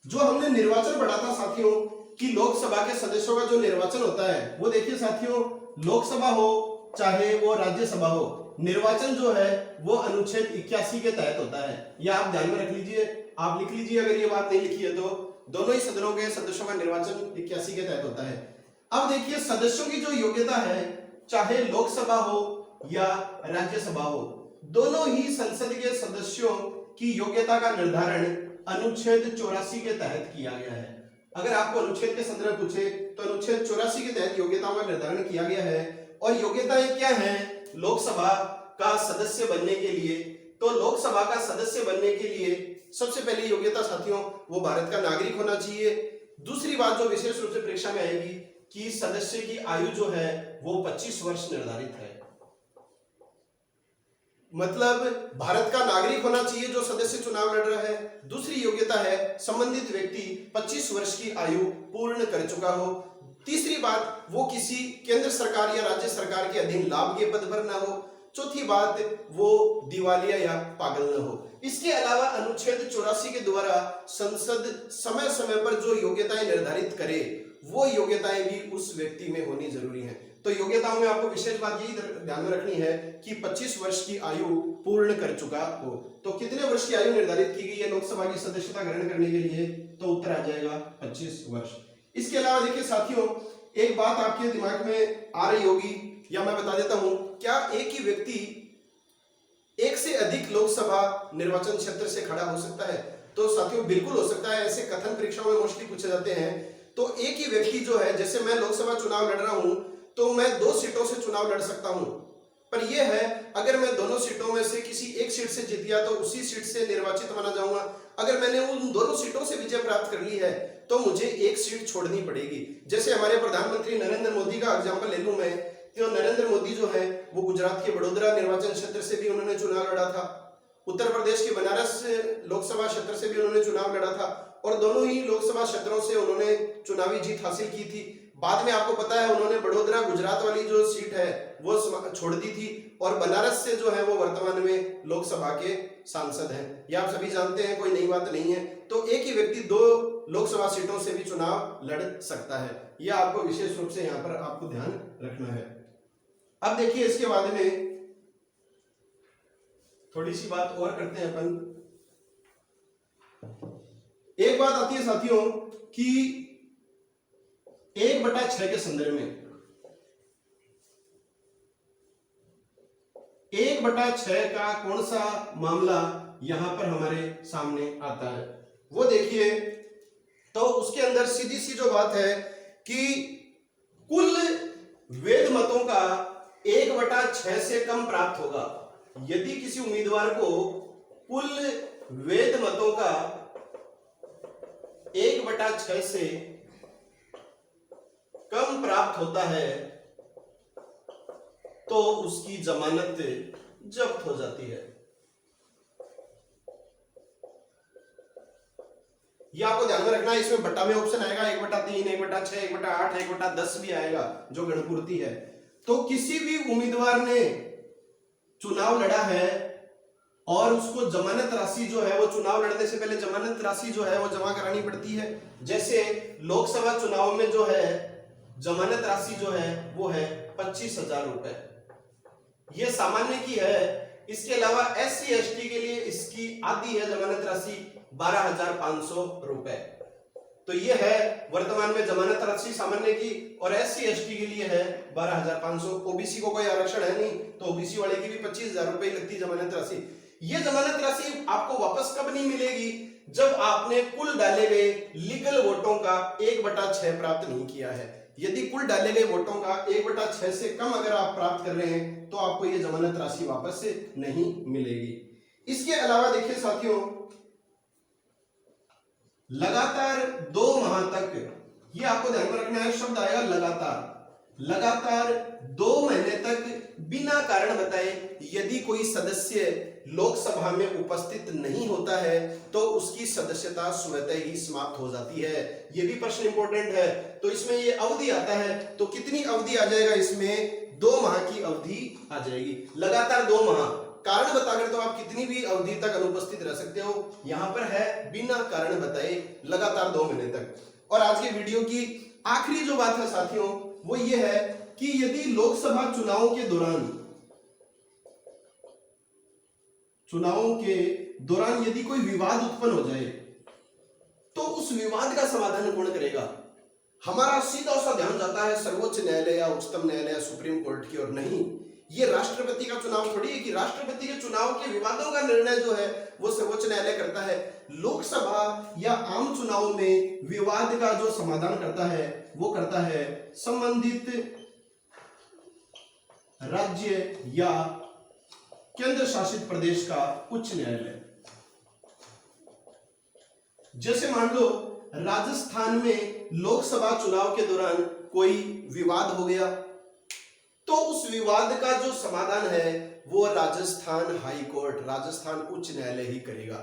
Speaker 1: जो हमने निर्वाचन पढ़ा था साथियों कि लोकसभा के सदस्यों का जो निर्वाचन होता है वो देखिए साथियों, लोकसभा हो चाहे वो राज्यसभा हो, निर्वाचन जो है वो अनुच्छेद 81 के तहत होता है। यह आप ध्यान में रख लीजिए, आप लिख लीजिए अगर ये बात नहीं लिखी है तो। दोनों ही सदनों के सदस्यों का निर्वाचन 81 के तहत होता है। अब देखिए सदस्यों की जो योग्यता है, चाहे लोकसभा हो या राज्यसभा हो, दोनों ही संसद के सदस्यों की योग्यता का निर्धारण अनुच्छेद 84 के तहत किया गया है। अगर आपको अनुच्छेद के संदर्भ पूछे तो अनुच्छेद 84 के तहत योग्यताओं का निर्धारण किया गया है। और योग्यताएं क्या हैं लोकसभा का सदस्य बनने के लिए? तो लोकसभा का सदस्य बनने के लिए सबसे पहली योग्यता साथियों वो भारत का नागरिक होना चाहिए। दूसरी बात जो विशेष रूप से परीक्षा में आएगी कि सदस्य की आयु जो है वो 25 वर्ष निर्धारित है। मतलब भारत का नागरिक होना चाहिए जो सदस्य चुनाव लड़ रहा है। दूसरी योग्यता है संबंधित व्यक्ति 25 वर्ष की आयु पूर्ण कर चुका हो। तीसरी बात वो किसी केंद्र सरकार या राज्य सरकार के अधीन लाभ के पद पर ना हो। चौथी बात वो दिवालिया या पागल न हो। इसके अलावा अनुच्छेद 84 के द्वारा संसद समय समय पर जो योग्यताएं निर्धारित करे वो योग्यताएं भी उस व्यक्ति में होनी जरूरी है। तो योग्यताओं में आपको विशेष बात यही ध्यान में रखनी है कि 25 वर्ष की आयु पूर्ण कर चुका हो। तो कितने वर्ष की आयु निर्धारित की गई है लोकसभा की सदस्यता ग्रहण करने के लिए? तो उत्तर आ जाएगा 25 वर्ष। इसके अलावा देखिए साथियों एक बात आपके दिमाग में आ रही होगी या मैं बता देता हूं, क्या एक ही व्यक्ति एक से अधिक लोकसभा निर्वाचन क्षेत्र से खड़ा हो सकता है? तो साथियों बिल्कुल हो सकता है। ऐसे कथन परीक्षाओं में मोस्टली पूछे जाते हैं। तो एक ही व्यक्ति जो है, जैसे मैं लोकसभा चुनाव लड़ रहा हूं तो मैं 2 सीटों से चुनाव लड़ सकता हूं, पर यह है अगर मैं दोनों सीटों में से किसी एक सीट से जीत गया तो उसी सीट से निर्वाचित माना जाऊंगा। अगर मैंने उन दोनों सीटों से विजय प्राप्त कर ली है तो मुझे एक सीट छोड़नी पड़ेगी। जैसे हमारे प्रधानमंत्री नरेंद्र मोदी का एग्जाम्पल ले लूं मैं, तो नरेंद्र मोदी जो है वो गुजरात के बड़ोदरा निर्वाचन क्षेत्र से भी उन्होंने चुनाव लड़ा था, उत्तर प्रदेश के बनारस लोकसभा क्षेत्र से भी उन्होंने चुनाव लड़ा था और दोनों ही लोकसभा क्षेत्रों से उन्होंने चुनावी जीत हासिल की थी। बाद में आपको पता है उन्होंने बड़ोदरा गुजरात वाली जो सीट है वो छोड़ दी थी और बनारस से जो है वो वर्तमान में लोकसभा के सांसद हैं। ये आप सभी जानते हैं, कोई नई बात नहीं है। तो एक ही व्यक्ति 2 लोकसभा सीटों से भी चुनाव लड़ सकता है। यह आपको विशेष रूप से यहाँ पर आपको ध्यान रखना है। अब देखिए इसके बाद में थोड़ी सी बात और करते हैं अपन। एक बात आती है साथियों कि 1/6 के संदर्भ में 1/6 का कौन सा मामला यहां पर हमारे सामने आता है वो देखिए। तो उसके अंदर सीधी सी जो बात है कि कुल वेद मतों का 1/6 से कम प्राप्त होगा। यदि किसी उम्मीदवार को कुल वेद मतों का 1/6 से कम प्राप्त होता है तो उसकी जमानत जब्त हो जाती है। यह आपको ध्यान में रखना है। इसमें बट्टा में ऑप्शन आएगा 1/3, 1/6, 1/8, 1/10 भी आएगा जो गणपूर्ति है। तो किसी भी उम्मीदवार ने चुनाव लड़ा है और उसको जमानत राशि जो है वो चुनाव लड़ने से पहले जमानत राशि जो है वो जमा करानी पड़ती है। जैसे लोकसभा चुनाव में जो है जमानत राशि जो है वो है 25,000 रुपए, ये सामान्य की है। इसके अलावा SC ST के लिए इसकी आधी है जमानत राशि 12,500 रुपए। तो ये है वर्तमान में जमानत राशि सामान्य की और SC ST के लिए है 12,500। ओबीसी को कोई आरक्षण है नहीं तो ओबीसी वाले की भी 25,000 रुपए लगती जमानत राशि। ये जमानत राशि आपको वापस कब नहीं मिलेगी? जब आपने कुल डाले गए लीगल वोटों का 1/6 प्राप्त नहीं किया है। यदि कुल डाले गए वोटों का 1/6 से कम अगर आप प्राप्त कर रहे हैं तो आपको ये जमानत राशि वापस से नहीं मिलेगी। इसके अलावा देखिए साथियों लगातार 2 माह तक ये आपको ध्यान में रखना है। शब्द आएगा लगातार। लगातार 2 महीने तक बिना कारण बताए यदि कोई सदस्य लोकसभा में उपस्थित नहीं होता है तो उसकी सदस्यता स्वतः ही समाप्त हो जाती है। ये भी प्रश्न इंपॉर्टेंट है। तो इसमें ये अवधि आता है, तो कितनी अवधि आ जाएगा इसमें? 2 माह की अवधि आ जाएगी। लगातार 2 माह, कारण बताकर तो आप कितनी भी अवधि तक अनुपस्थित रह सकते हो। यहां पर है बिना कारण बताए लगातार 2 महीने तक। और आज के वीडियो की आखिरी जो बात है साथियों, वो ये है कि यदि लोकसभा चुनावों के दौरान यदि कोई विवाद उत्पन्न हो जाए तो उस विवाद का समाधान कौन करेगा? हमारा सीधा सा ध्यान जाता है सर्वोच्च न्यायालय या उच्चतम न्यायालय या सुप्रीम कोर्ट की ओर। नहीं, ये राष्ट्रपति का चुनाव थोड़ी है कि राष्ट्रपति के चुनाव के विवादों का निर्णय जो है वो सर्वोच्च न्यायालय करता है। लोकसभा या आम चुनाव में विवाद का जो समाधान करता है वो करता है संबंधित राज्य या केंद्र शासित प्रदेश का उच्च न्यायालय। जैसे मान लो राजस्थान में लोकसभा चुनाव के दौरान कोई विवाद हो गया, तो उस विवाद का जो समाधान है वो राजस्थान हाई कोर्ट, राजस्थान उच्च न्यायालय ही करेगा।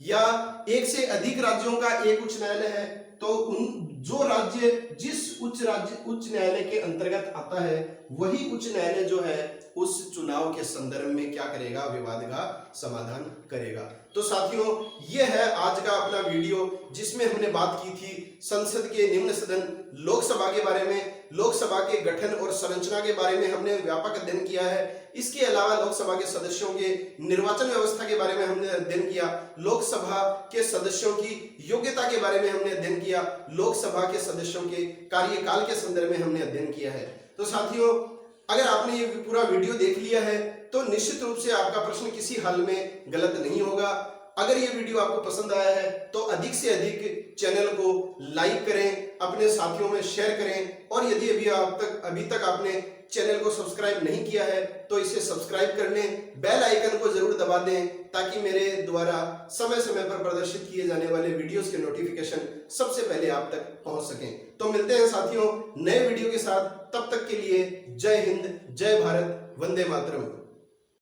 Speaker 1: या एक से अधिक राज्यों का एक उच्च न्यायालय है तो उन जो राज्य जिस उच्च न्यायालय के अंतर्गत आता है वही उच्च न्यायालय जो है उस चुनाव के संदर्भ में क्या करेगा? विवाद का समाधान करेगा। तो साथियों, ये है आज का अपना वीडियो जिसमें हमने बात की थी संसद के निम्न सदन लोकसभा के बारे में, लोकसभा के गठन और संरचना के बारे में हमने व्यापक अध्ययन किया है। इसके अलावा लोकसभा के सदस्यों के निर्वाचन व्यवस्था के बारे में हमने अध्ययन किया, लोकसभा के सदस्यों की योग्यता के बारे में हमने अध्ययन किया, लोकसभा के सदस्यों के कार्यकाल के संदर्भ में हमने अध्ययन किया है। तो साथियों, अगर आपने ये पूरा वीडियो देख लिया है तो निश्चित रूप से आपका प्रश्न किसी हाल में गलत नहीं होगा। अगर ये वीडियो आपको पसंद आया है तो अधिक से अधिक चैनल को लाइक करें, अपने साथियों में शेयर करें, और यदि अभी तक आपने चैनल को सब्सक्राइब नहीं किया है तो इसे सब्सक्राइब कर लें, बेल आइकन को जरूर दबा दें ताकि मेरे द्वारा समय समय पर प्रदर्शित किए जाने वाले वीडियोस के नोटिफिकेशन सबसे पहले आप तक पहुंच सकें। तो मिलते हैं साथियों नए वीडियो के साथ, तब तक के लिए जय हिंद, जय भारत, वंदे मातरम।